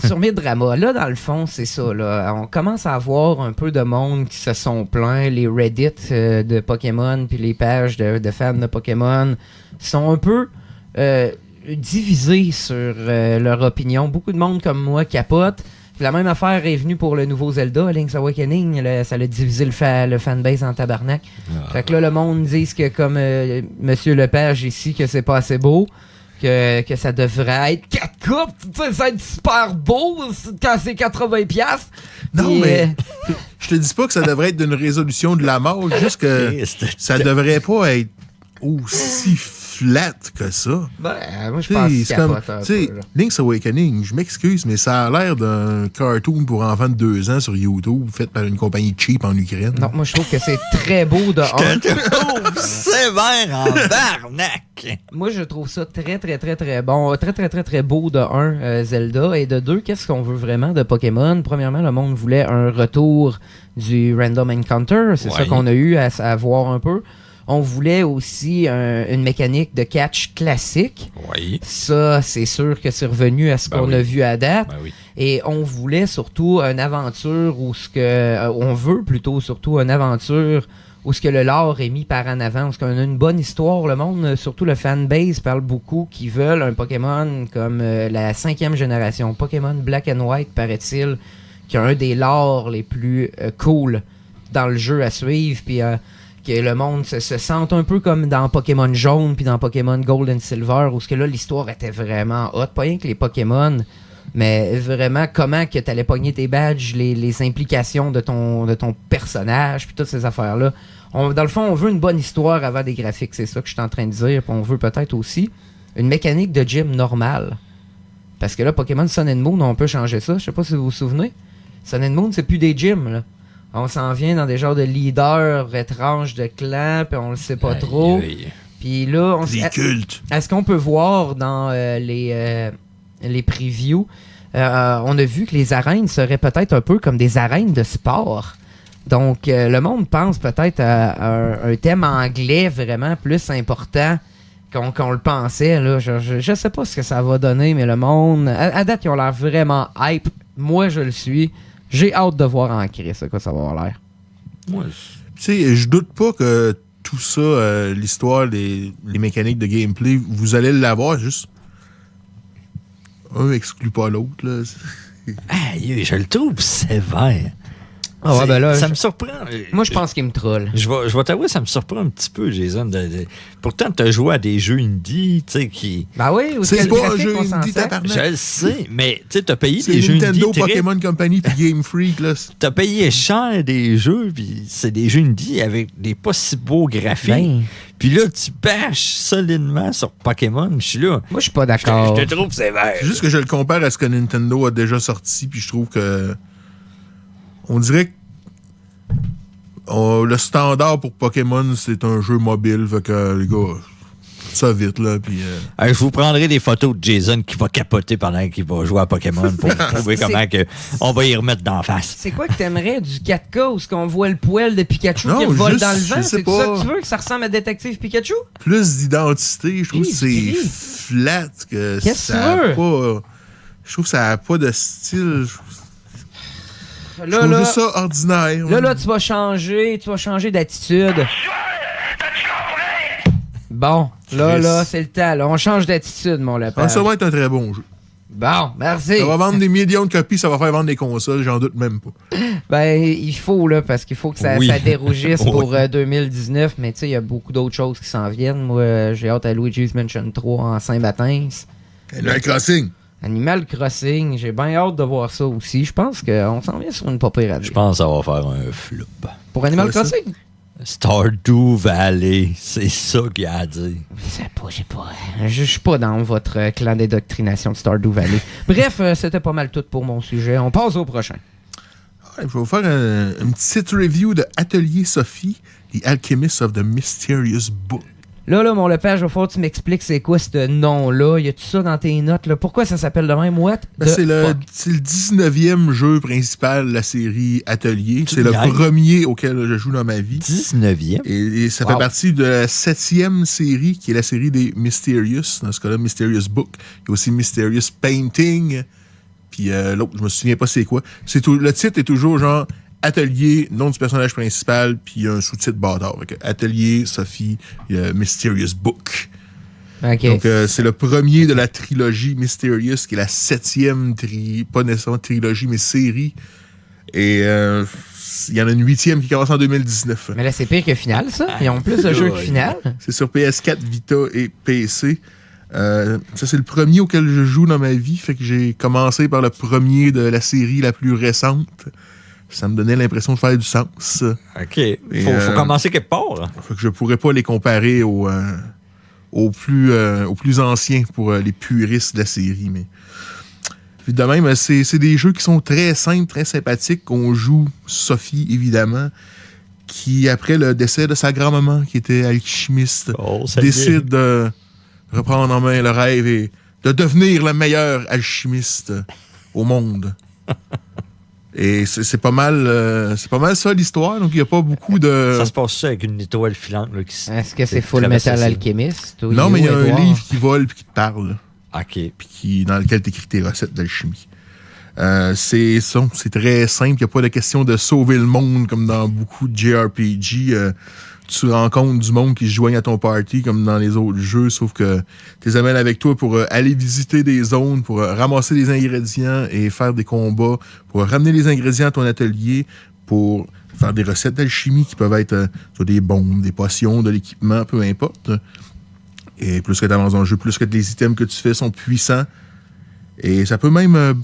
sur mes dramas, là, dans le fond, c'est ça. Là. On commence à avoir un peu de monde qui se sont plaints. Les Reddit de Pokémon puis les pages de fans de Pokémon sont un peu divisés sur leur opinion. Beaucoup de monde comme moi capote. Puis la même affaire est venue pour le nouveau Zelda, Link's Awakening. Ça a divisé le fanbase en tabarnak. Fait que là, le monde dit que comme Monsieur Lepage ici, que c'est pas assez beau. Que ça devrait être 4 coupes, ça va être super beau quand c'est 80$. Non, mais je te dis pas que ça devrait être d'une résolution de la mort, juste que ça devrait pas être aussi flat que ça. Ben, moi, je pense que c'est comme, Link's Awakening, je m'excuse, mais ça a l'air d'un cartoon pour enfants de 2 ans sur YouTube, fait par une compagnie cheap en Ukraine. Non, moi, je trouve que c'est très beau de 1. Je te trouve sévère en barnac. Moi, je trouve ça très, très, très, très bon. Très, très, très, très beau de 1, Zelda. Et de 2, qu'est-ce qu'on veut vraiment de Pokémon? Premièrement, le monde voulait un retour du Random Encounter. C'est ça qu'on a eu à voir un peu. On voulait aussi une mécanique de catch classique. Oui. Ça, c'est sûr que c'est revenu à ce qu'on a vu à date. Oui. Et on voulait surtout une aventure on veut plutôt surtout une aventure où ce que le lore est mis par en avant, où ce qu'on a une bonne histoire. Le monde, surtout le fanbase, parle beaucoup qu'ils veulent un Pokémon comme la 5e génération. Pokémon Black and White, paraît-il, qui a un des lores les plus cool dans le jeu à suivre. Puis que le monde se sente un peu comme dans Pokémon Jaune puis dans Pokémon Gold and Silver, où ce que là, l'histoire était vraiment hot. Pas rien que les Pokémon, mais vraiment comment que t'allais pogner tes badges, les implications de ton personnage, puis toutes ces affaires-là. Dans le fond, on veut une bonne histoire avant des graphiques, c'est ça que je suis en train de dire. Puis on veut peut-être aussi une mécanique de gym normale. Parce que là, Pokémon Sun and Moon, on peut changer ça. Je sais pas si vous vous souvenez. Sun and Moon, c'est plus des gyms, là. On s'en vient dans des genres de leaders étranges de clans, puis on le sait pas trop. Puis là, des cultes. Est-ce qu'on peut voir dans les previews, on a vu que les arènes seraient peut-être un peu comme des arènes de sport. Donc, le monde pense peut-être à un thème anglais vraiment plus important qu'on le pensait. Là. Je sais pas ce que ça va donner, mais le monde, à date, ils ont l'air vraiment hype. Moi, je le suis. J'ai hâte de voir en crise ce que ça va avoir l'air. Ouais. Tu sais, je doute pas que tout ça, l'histoire, les mécaniques de gameplay, vous allez l'avoir, juste un exclut pas l'autre. Là. Aïe, je le trouve sévère. Ah ouais, ben là, ça me surprend. moi, je pense qu'il me troll. Je vais t'avouer, ça me surprend un petit peu, Jason. Pourtant, tu as joué à des jeux indie, tu sais, qui... Ben oui, ou C'est quel pas un graphique jeu on s'en indie, sert. tabarnak. Je le sais, mais tu as payé C'est des jeux Nintendo, indie. Pokémon Company puis Game Freak, là. T'as payé cher des jeux, puis c'est des jeux indie avec des pas si beaux graphiques. Ben, Puis là, tu bâches solidement sur Pokémon. Je suis là. moi, je suis pas d'accord. Je te trouve sévère. C'est juste que je le compare à ce que Nintendo a déjà sorti, puis je trouve que... On dirait que le standard pour Pokémon, c'est un jeu mobile. Fait que, les gars, ça vite, là, puis... Je vous prendrai des photos de Jason qui va capoter pendant qu'il va jouer à Pokémon pour prouver comment que on va y remettre d'en face. C'est quoi que t'aimerais du 4K où ce qu'on voit le poil de Pikachu Non, qui vole juste, dans le je vent? sais C'est pas. ça que tu veux, que ça ressemble à Détective Pikachu? Plus d'identité, je trouve que c'est Gris. flat, que Qu'est-ce que ça tu a veux? pas... Je trouve que ça a pas de style. Je Là, trouve là, juste ça ordinaire. là, tu vas changer d'attitude. Bon, là, c'est le temps. Là. On change d'attitude, mon lapin. Ça va être un très bon jeu. Bon, merci. Ça va vendre des millions de copies, ça va faire vendre des consoles, j'en doute même pas. Ben, il faut, là, parce qu'il faut que ça, Oui. ça dérougisse Oui. pour 2019. Mais tu sais, il y a beaucoup d'autres choses qui s'en viennent. Moi, j'ai hâte à Luigi's Mansion 3 en Saint-Baptins. Animal Crossing. Animal Crossing, j'ai bien hâte de voir ça aussi. Je pense qu'on s'en vient sur une pas pire année. Je pense que ça va faire un flop. Pour Animal Ouais, ça. Crossing? Stardew Valley, c'est ça qu'il y a à dire. Je sais pas. Je suis pas dans votre clan d'édoctrination de Stardew Valley. Bref, c'était pas mal tout pour mon sujet. On passe au prochain. Ouais, je vais vous faire une petite review de Atelier Sophie, The Alchemist of the Mysterious Book. Là, mon Lepage, il va falloir que tu m'expliques c'est quoi ce nom-là. Y a-tu ça dans tes notes? Là? Pourquoi ça s'appelle de même? What? Ben, the c'est le fuck? 19e jeu principal de la série Atelier. Tu C'est le gagnes. premier auquel je joue dans ma vie. 19e. Et ça Wow. fait partie de la 7e série, qui est la série des Mysterious. Dans ce cas-là, Mysterious Book. Il y a aussi Mysterious Painting. Puis l'autre, je me souviens pas c'est quoi. Le titre est toujours genre Atelier, nom du personnage principal, puis un sous-titre bâtard. Fait que Atelier, Sophie, Mysterious Book. OK. Donc, c'est le premier de la trilogie Mysterious, qui est la 7e, pas nécessairement trilogie, mais série. Et il y en a une 8e qui commence en 2019. Mais là, c'est pire que Final, ça. Ils ont plus de jeux que Final. C'est sur PS4, Vita et PC. Ça, c'est le premier auquel je joue dans ma vie. Fait que j'ai commencé par le premier de la série la plus récente. Ça me donnait l'impression de faire du sens. OK. Faut commencer quelque part. Fait que je pourrais pas les comparer aux plus anciens pour les puristes de la série. Mais puis de même, c'est des jeux qui sont très simples, très sympathiques. On joue Sophie, évidemment, qui, après le décès de sa grand-maman, qui était alchimiste, décide de reprendre en main le rêve et de devenir le meilleur alchimiste au monde. Et c'est pas mal ça l'histoire, donc il n'y a pas beaucoup de... Ça se passe ça avec une étoile filante là, qui Est-ce que c'est Full traverse Metal ça. Alchemist? ou Non, mais il y a un Edouard? livre qui vole puis qui te parle, OK. puis dans lequel tu écris tes recettes d'alchimie. C'est très simple, il n'y a pas de question de sauver le monde comme dans beaucoup de JRPG. Tu rencontres du monde qui se joigne à ton party comme dans les autres jeux, sauf que tu les amènes avec toi pour aller visiter des zones, pour ramasser des ingrédients et faire des combats, pour ramener les ingrédients à ton atelier, pour faire des recettes d'alchimie qui peuvent être soit des bombes, des potions, de l'équipement, peu importe. Et plus que tu avances dans le jeu, plus que les items que tu fais sont puissants. Et ça peut même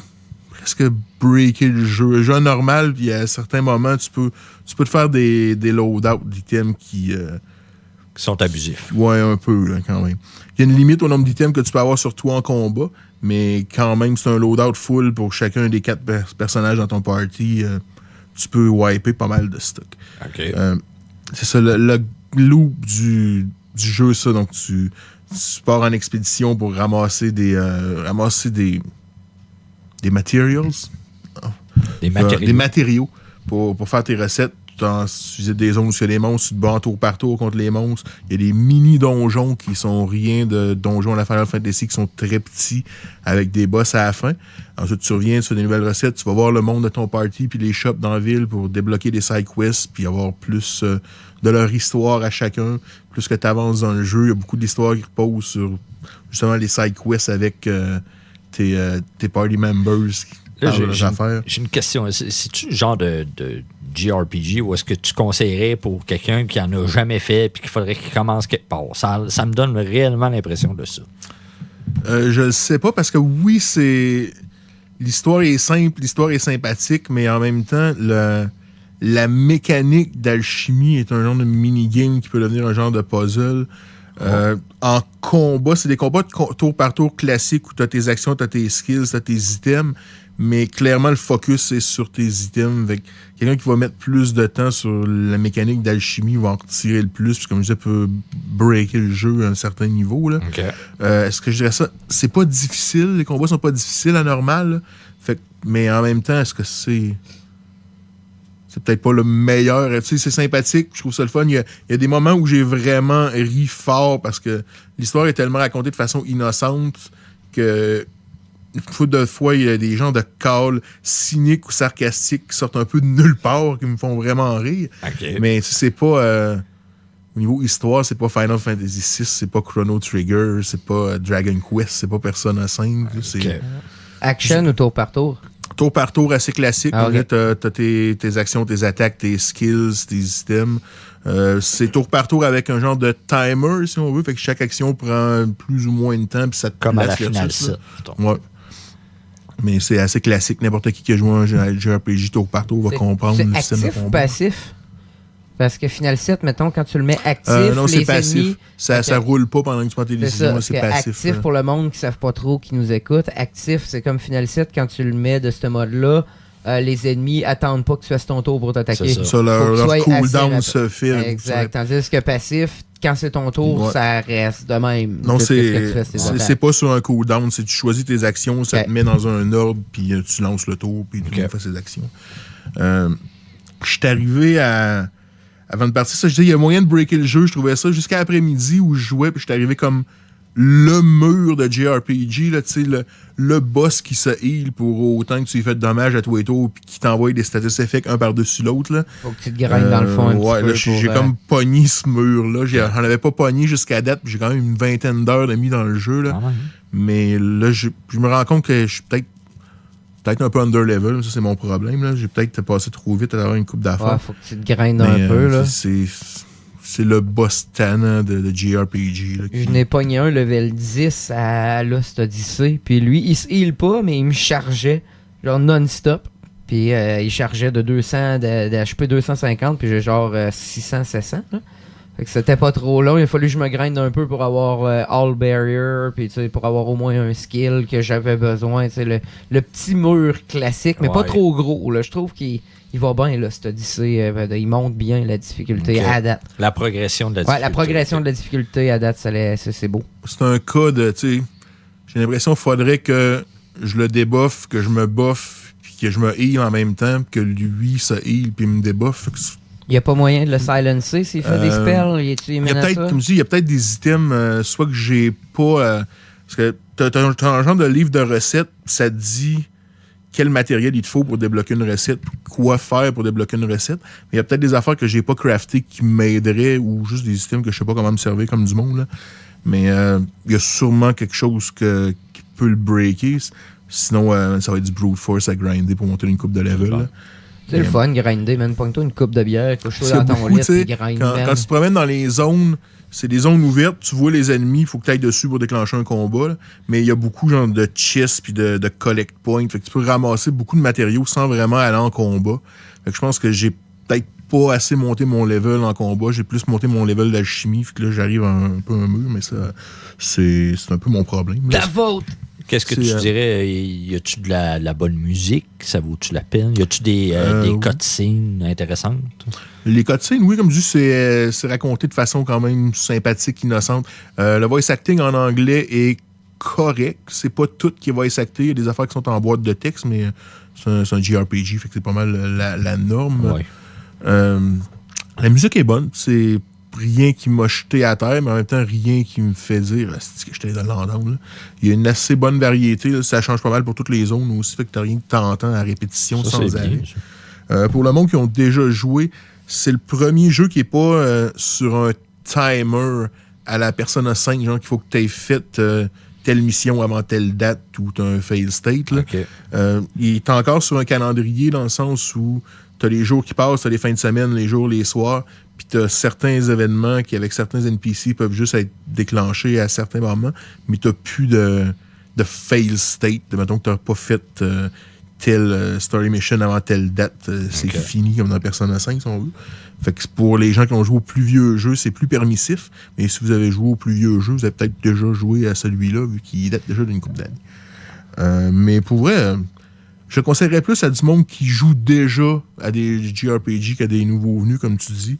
presque breaker le jeu. Le jeu normal, puis à certains moments, tu peux te faire des load-out d'items qui sont abusifs. Ouais, un peu, là, quand même. Il y a une limite au nombre d'items que tu peux avoir sur toi en combat, mais quand même, c'est un load-out full pour chacun des 4 personnages dans ton party. Tu peux wiper pas mal de stock. OK. C'est ça, le loop du jeu, ça. Donc, tu pars en expédition pour ramasser des materials. Des matériaux pour faire tes recettes. Tu visites des zones où il y a des monstres, tu te bats tour par tour contre les monstres. Il y a des mini-donjons qui sont rien de donjons à la Final Fantasy, qui sont très petits, avec des boss à la fin. Ensuite, tu reviens, tu fais des nouvelles recettes, tu vas voir le monde de ton party, puis les shops dans la ville pour débloquer des side-quests, puis avoir plus de leur histoire à chacun. Plus que tu avances dans le jeu, il y a beaucoup d'histoires qui reposent sur justement les side-quests avec tes party members. Là, par leurs affaires. j'ai une question. C'est-tu le genre de JRPG ou est-ce que tu conseillerais pour quelqu'un qui en a jamais fait puis qu'il faudrait qu'il commence quelque part? Ça me donne réellement l'impression de ça. Je le sais pas parce que oui, c'est... L'histoire est simple, l'histoire est sympathique, mais en même temps, la mécanique d'alchimie est un genre de mini-game qui peut devenir un genre de puzzle. En combat, c'est des combats tour par tour classiques où tu as tes actions, tu as tes skills, tu as tes items, mais clairement, le focus est sur tes items. Avec quelqu'un qui va mettre plus de temps sur la mécanique d'alchimie va en retirer le plus, puis comme je disais, peut breaker le jeu à un certain niveau. Là. Okay. Est-ce que je dirais ça? C'est pas difficile, les combats sont pas difficiles à normal, mais en même temps, est-ce que c'est peut-être pas le meilleur. Tu sais, c'est sympathique, je trouve ça le fun. Il y a des moments où j'ai vraiment ri fort parce que l'histoire est tellement racontée de façon innocente que une de fois, il y a des gens de call cyniques ou sarcastiques qui sortent un peu de nulle part, qui me font vraiment rire. Okay. Mais c'est pas... au niveau histoire, c'est pas Final Fantasy VI, c'est pas Chrono Trigger, c'est pas Dragon Quest, c'est pas Persona 5. Okay. Action ou tour par tour? Tour par tour assez classique. Ah, okay. T'as tes actions, tes attaques, tes skills, tes items. C'est tour par tour avec un genre de timer, si on veut. Fait que chaque action prend plus ou moins de temps. Puis ça te comme à la finale, ça. Ouais. Mais c'est assez classique. N'importe qui a joué un JRPG tour par tour va comprendre le système de actif ou combat. passif? Parce que Final 7, mettons, quand tu le mets actif, non, c'est les passif. ennemis... Ça roule pas pendant que tu prends tes décisions. C'est passif. Actif, pour le monde qui ne savent pas trop, qui nous écoute, actif, c'est comme Final 7, quand tu le mets de ce mode-là, les ennemis attendent pas que tu fasses ton tour pour t'attaquer. C'est ça. Leur cooldown se file. Exact. Tandis que passif, quand c'est ton tour, ça reste de même. Non, c'est pas sur un cooldown. C'est tu choisis tes actions, ça te met dans un ordre, puis tu lances le tour, puis tu fais ses actions. Je suis arrivé à... Avant de partir, ça, je disais, il y a moyen de breaker le jeu. Je trouvais ça jusqu'à l'après-midi où je jouais, puis je suis arrivé comme le mur de JRPG, là, le boss qui se heal pour autant que tu lui fais de dommages à toi et tout, puis qui t'envoie des status effects un par-dessus l'autre. Là. Faut que tu te grindes dans le fond un petit peu. J'ai comme pogné ce mur-là. J'en avais pas pogné jusqu'à date, puis j'ai quand même une vingtaine d'heures de mis dans le jeu. Là. Mais là, je me rends compte que je suis peut-être un peu under-level, ça c'est mon problème. Là. J'ai peut-être passé trop vite à avoir une coupe d'affaires. Ouais, faut que tu te grindes un peu. Là. C'est le boss tannant de JRPG. Là, Je n'ai pogné un level 10 à Lost Odyssey, puis lui, il se heal pas, mais il me chargeait, genre non-stop. Puis il chargeait de 200, de HP 250, puis j'ai genre 600, 700. Là. Fait que c'était pas trop long. Il a fallu que je me grind un peu pour avoir All Barrier, puis pour avoir au moins un skill que j'avais besoin. Le petit mur classique, mais pas trop gros. Là. Je trouve qu'il va bien, là, cet Odyssey. Il monte bien la difficulté à date. La progression de la difficulté. Ouais, la progression de la difficulté à date, c'est beau. C'est un cas de, tu sais, j'ai l'impression qu'il faudrait que je le débuffe, que je me buffe, puis que je me heal en même temps, puis que lui se heal, puis me débuffe. Il n'y a pas moyen de le silencer s'il fait des spells? Il y a peut-être, comme je dis, il y a peut-être des items, soit que j'ai pas... parce que t'as un genre de livre de recettes, ça te dit quel matériel il te faut pour débloquer une recette, quoi faire pour débloquer une recette. Mais il y a peut-être des affaires que j'ai pas craftées qui m'aideraient, ou juste des items que je sais pas comment me servir comme du monde. Là. Mais il y a sûrement quelque chose qui peut le breaker. Sinon, ça va être du brute force à grinder pour monter une coupe de level. Là. C'est le fun, grinder, man. Pogne-toi une coupe de bière, couche-toi dans ton lit, puis grind, quand tu te promènes dans les zones, c'est des zones ouvertes, tu vois les ennemis, il faut que tu ailles dessus pour déclencher un combat. Là. Mais il y a beaucoup genre, de chests puis de collect points. Fait que tu peux ramasser beaucoup de matériaux sans vraiment aller en combat. Fait que je pense que j'ai peut-être pas assez monté mon level en combat. J'ai plus monté mon level d'alchimie. Fait que là, j'arrive un peu à un mur, mais ça, c'est un peu mon problème. La faute! Qu'est-ce que tu dirais? Y a-tu de la bonne musique? Ça vaut-tu la peine? Y a-tu des cutscenes intéressantes? Les cutscenes, oui, comme je dis, c'est raconté de façon quand même sympathique, innocente. Le voice acting en anglais est correct. C'est pas tout qui est voice acté. Il y a des affaires qui sont en boîte de texte, mais c'est un JRPG, fait que c'est pas mal la norme. Ouais. La musique est bonne. C'est rien qui m'a jeté à terre, mais en même temps, rien qui me fait dire que j'étais dans l'entendre. Il y a une assez bonne variété. Là. Ça change pas mal pour toutes les zones aussi, fait que t'as rien que t'entends à répétition ça, sans arrêt. Pour le monde qui ont déjà joué, c'est le premier jeu qui est pas sur un timer à la Persona 5, genre qu'il faut que tu aies fait telle mission avant telle date ou t'as un fail state. Là. OK. Il est encore sur un calendrier dans le sens où t'as les jours qui passent, t'as les fins de semaine, les jours, les soirs, puis t'as certains événements qui, avec certains NPC, peuvent juste être déclenchés à certains moments, mais t'as plus de fail state. Mettons que t'as pas fait telle story mission avant telle date. C'est fini comme dans Persona 5, si on veut. Fait que pour les gens qui ont joué au plus vieux jeu, c'est plus permissif. Mais si vous avez joué au plus vieux jeu, vous avez peut-être déjà joué à celui-là, vu qu'il date déjà d'une couple d'années. Mais pour vrai, je conseillerais plus à du monde qui joue déjà à des JRPG qu'à des nouveaux venus, comme tu dis,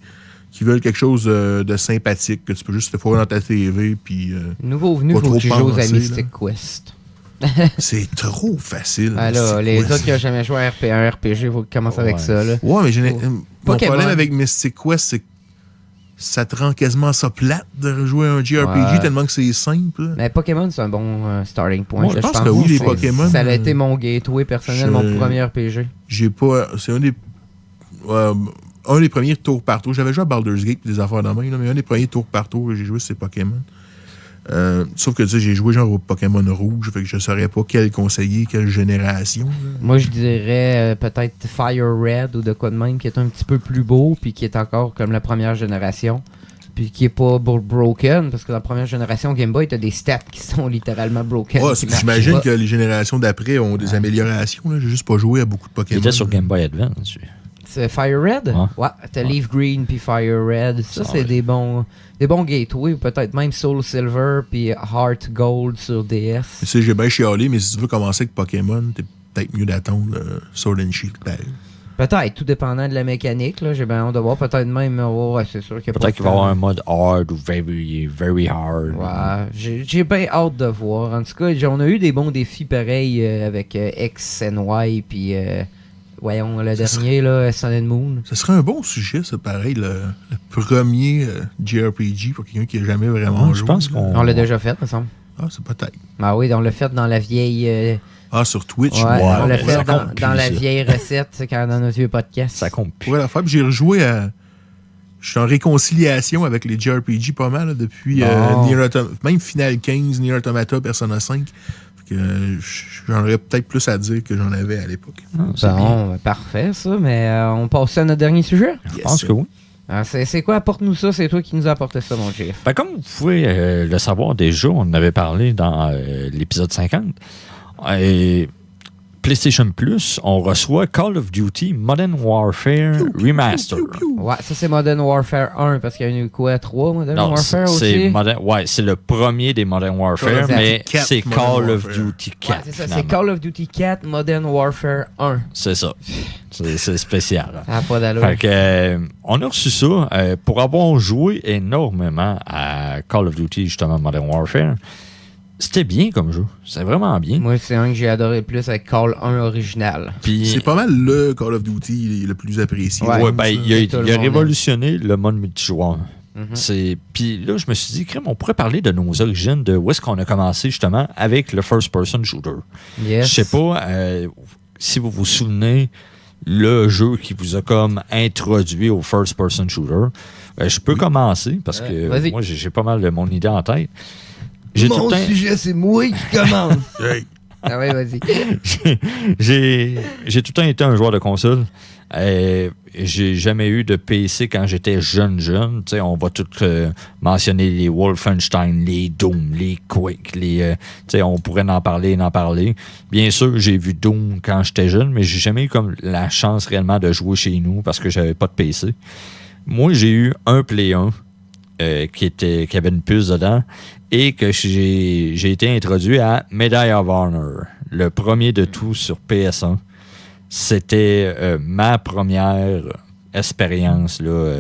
qui veulent quelque chose de sympathique, que tu peux juste te foirer dans ta TV. Puis, Nouveau venu, pas faut que tu trop joues à penser, Mystic là. Quest. C'est trop facile. Ah là, Mystic les Quest. autres qui n'ont jamais joué à un RPG, faut qu'ils commencent avec ça. Là. Ouais, mais mon Pokémon. problème avec Mystic Quest, c'est que ça te rend quasiment ça plate de jouer à un JRPG tellement que c'est simple. Mais Pokémon, c'est un bon starting point. Moi, là, je pense que oui, les Pokémon. Ça a été mon gateway personnel, mon premier RPG. J'ai pas. C'est un des premiers tours par tour. J'avais joué à Baldur's Gate et des affaires de main, là, mais un des premiers tours par tour que j'ai joué, c'est Pokémon. Sauf que tu sais, j'ai joué genre au Pokémon rouge, fait que je saurais pas quel conseiller, quelle génération. Là. Moi, je dirais peut-être Fire Red ou de quoi de même, qui est un petit peu plus beau, puis qui est encore comme la première génération, puis qui est pas broken, parce que dans la première génération Game Boy, t'as des stats qui sont littéralement broken. Ouais, qui marchent j'imagine pas. que les générations d'après ont des améliorations. Là. J'ai juste pas joué à beaucoup de Il Pokémon. était sur Game Boy Advance. lui. C'est Fire Red? Ouais, t'as Leaf Green puis Fire Red. Ça, c'est des bons gateways, ou peut-être même Soul Silver puis Heart Gold sur DS. Tu sais, j'ai bien chialé, mais si tu veux commencer avec Pokémon, t'es peut-être mieux d'attendre Sword and Shield. Peut-être, tout dépendant de la mécanique. Là. J'ai bien hâte de voir. Peut-être même, ouais, c'est sûr qu'il y a Peut-être qu'il va y avoir un mode hard ou very, very hard. Ouais, j'ai bien hâte de voir. En tout cas, on a eu des bons défis pareils avec X and Y, puis voyons, le dernier, là, Sun and Moon. Ce serait un bon sujet, ça, pareil, le premier JRPG pour quelqu'un qui n'a jamais vraiment joué. Je pense qu'on... On l'a déjà fait, me semble. Ah, c'est peut-être. Ah oui, on l'a fait dans la vieille... Sur Twitch. Ouais, on l'a mais fait ça compte dans plus, la ça. vieille recette, quand dans notre vieux podcast. Ça compte plus. Ouais, la fois, puis j'ai rejoué à... Je suis en réconciliation avec les JRPG pas mal là, depuis même Final 15, Nier Automata, Persona 5. Fait que j'en aurais peut-être plus à dire que j'en avais à l'époque. Bon, parfait ça, mais on passe à notre dernier sujet. Je pense que oui. C'est quoi? Apporte-nous ça, c'est toi qui nous as apporté ça, mon chef. Ben, comme vous pouvez le savoir déjà, on en avait parlé dans l'épisode 50. PlayStation Plus, on reçoit Call of Duty Modern Warfare Remastered. Ouais, ça c'est Modern Warfare 1, parce qu'il y a eu quoi, 3 Modern Warfare c'est aussi? c'est le premier des Modern Warfare, Call of mais Duty 4 c'est Modern Call of Warfare. Duty 4. Ouais, c'est ça, finalement. c'est Call of Duty 4 Modern Warfare 1. C'est ça. C'est spécial. Hein. Ça n'a pas d'allure. Fait que, on a reçu ça pour avoir joué énormément à Call of Duty, justement, Modern Warfare. C'était bien comme jeu. C'est vraiment bien. Moi, c'est un que j'ai adoré le plus avec Call 1 original. Puis, C'est pas mal le Call of Duty le plus apprécié. Ouais. ouais, ben, il tout a le monde révolutionné le mode multijoueur. Mhm. Puis là, je me suis dit, crème, on pourrait parler de nos origines, de où est-ce qu'on a commencé justement avec le first-person shooter. Yes. Je sais pas si vous vous souvenez le jeu qui vous a comme introduit au first-person shooter. Je peux commencer parce que vas-y. moi, j'ai pas mal de mon idée en tête. J'ai tout Mon le temps- sujet, c'est moi qui commence. Hey, Ah ouais, vas-y. j'ai tout le temps été un joueur de console. J'ai jamais eu de PC quand j'étais jeune. Tu sais, on va tout mentionner les Wolfenstein, les Doom, les Quake. Tu sais, on pourrait en parler. Bien sûr, j'ai vu Doom quand j'étais jeune, mais j'ai jamais eu comme la chance réellement de jouer chez nous parce que j'avais pas de PC. Moi, j'ai eu un Play 1 qui avait une puce dedans et que j'ai été introduit à Medal of Honor, le premier de tout sur PS1. C'était ma première expérience là,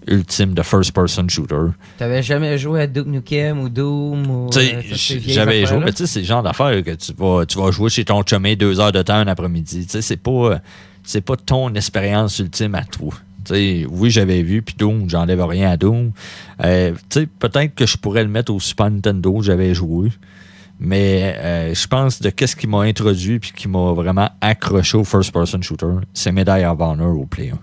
ultime de first-person shooter. T'avais jamais joué à Duke Nukem ou Doom ou... Tu sais, j'avais joué, mais tu sais, c'est le genre d'affaire que tu vas jouer chez ton chumé 2 heures de temps un après-midi. Tu sais, c'est pas ton expérience ultime à toi. T'sais, oui, j'avais vu, puis Doom, j'enlève rien à Doom. Peut-être que je pourrais le mettre au Super Nintendo, j'avais joué. Mais je pense de qu'est-ce qui m'a introduit puis qui m'a vraiment accroché au first-person shooter, c'est Medal of Honor au Play 1.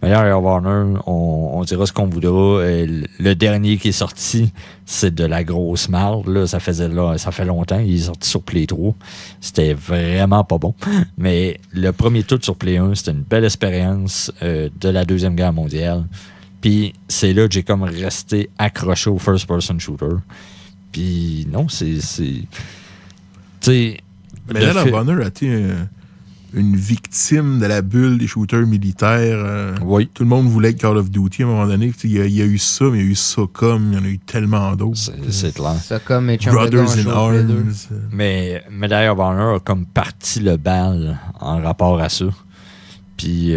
Medal of Honor, on dira ce qu'on voudra. Le dernier qui est sorti, c'est de la grosse marde. Là. Ça fait longtemps. Il est sorti sur Play 3. C'était vraiment pas bon. Mais le premier tout sur Play 1, c'était une belle expérience de la Deuxième Guerre mondiale. Puis c'est là que j'ai comme resté accroché au first-person shooter. Puis non, c'est... Tu sais... Medal of Honor a été une victime de la bulle des shooters militaires. Oui. Tout le monde voulait être Call of Duty à un moment donné. Il y a eu ça, mais il y a eu SOCOM, il y en a eu tellement d'autres. C'est clair. SOCOM et Brothers in Arms. Mais Medal of Honor a comme parti le bal en rapport à ça. Puis,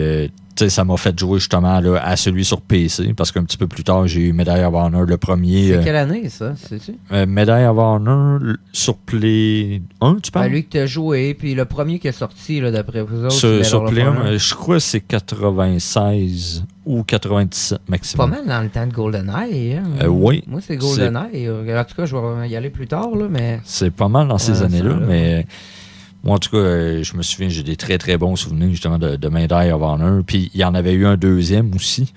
tu sais, ça m'a fait jouer justement là, à celui sur PC, parce qu'un petit peu plus tard, j'ai eu Medal of Honor, le premier. C'est quelle année, ça, sais-tu? Medal of Honor sur Play 1, tu parles? Lui que tu as joué, puis le premier qui est sorti, là, d'après vous autres. Sur Play 1, je crois que c'est 96 ou 97 maximum. Pas mal dans le temps de GoldenEye. Hein? Oui. Moi, c'est GoldenEye. En tout cas, je vais y aller plus tard, là, mais... C'est pas mal dans ces années-là, ça, là. mais... Moi, en tout cas, je me souviens, j'ai des très, très bons souvenirs, justement, de Medal of Honor. Puis, il y en avait eu un deuxième aussi.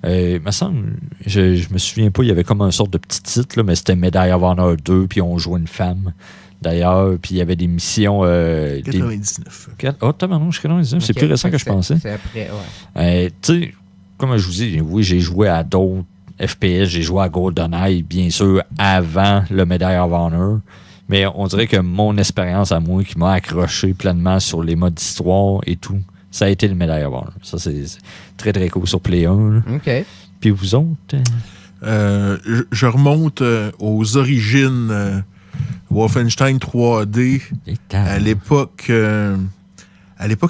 Il me semble, je me souviens pas, il y avait comme un sorte de petit titre, là, mais c'était Medal of Honor 2, puis on jouait une femme, d'ailleurs. Puis, il y avait des missions... 99. Tabarnou, je 99. C'est plus récent que je pensais. C'est après, ouais. Tu sais, comme je vous dis, oui, j'ai joué à d'autres FPS. J'ai joué à GoldenEye, bien sûr, avant le Medal of Honor. Mais on dirait que mon expérience à moi qui m'a accroché pleinement sur les modes d'histoire et tout, ça a été le Medal of Honor. Ça, c'est très, très cool sur Play 1. Là. OK. Puis vous autres? Je remonte aux origines Wolfenstein 3D. À l'époque,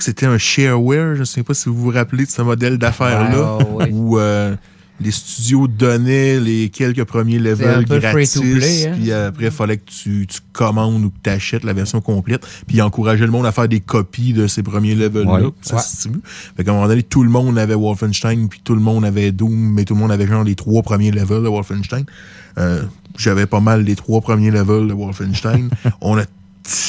c'était un shareware. Je ne sais pas si vous vous rappelez de ce modèle d'affaires-là. Ouais. Où les studios donnaient les quelques premiers levels gratis. free-to-play, hein? Puis après, il fallait que tu commandes ou que tu achètes la version complète. Puis ils encourageaient le monde à faire des copies de ces premiers levels-là. Ouais. Ça se stimule. Fait qu'à un moment donné, tout le monde avait Wolfenstein, puis tout le monde avait Doom, mais tout le monde avait genre les 3 premiers levels de Wolfenstein. J'avais pas mal les 3 premiers levels de Wolfenstein. On a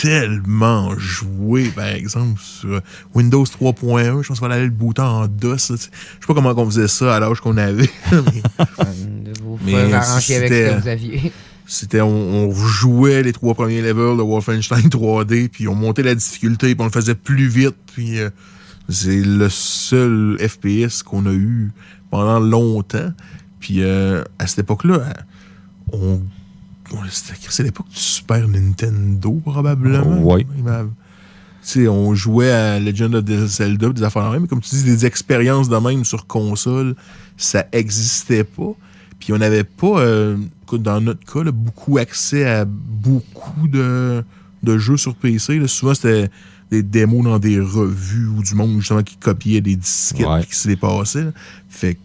tellement joué, par exemple, sur Windows 3.1. Je pense qu'il fallait aller le bouton en DOS. Je sais pas comment on faisait ça à l'âge qu'on avait. Vous Mais pouvez arranger avec ce que vous aviez. On jouait les 3 premiers levels de Wolfenstein 3D, puis on montait la difficulté, puis on le faisait plus vite. Puis c'est le seul FPS qu'on a eu pendant longtemps. Puis à cette époque-là, c'est l'époque du Super Nintendo, probablement. Oui. On jouait à Legend of Zelda, des affaires de même, mais comme tu dis, des expériences de même sur console, ça existait pas. Puis on n'avait pas, dans notre cas, là, beaucoup accès à beaucoup de jeux sur PC. Là. Souvent, c'était des démos dans des revues ou du monde justement qui copiait des disquettes et qui se les passait. Là. Fait que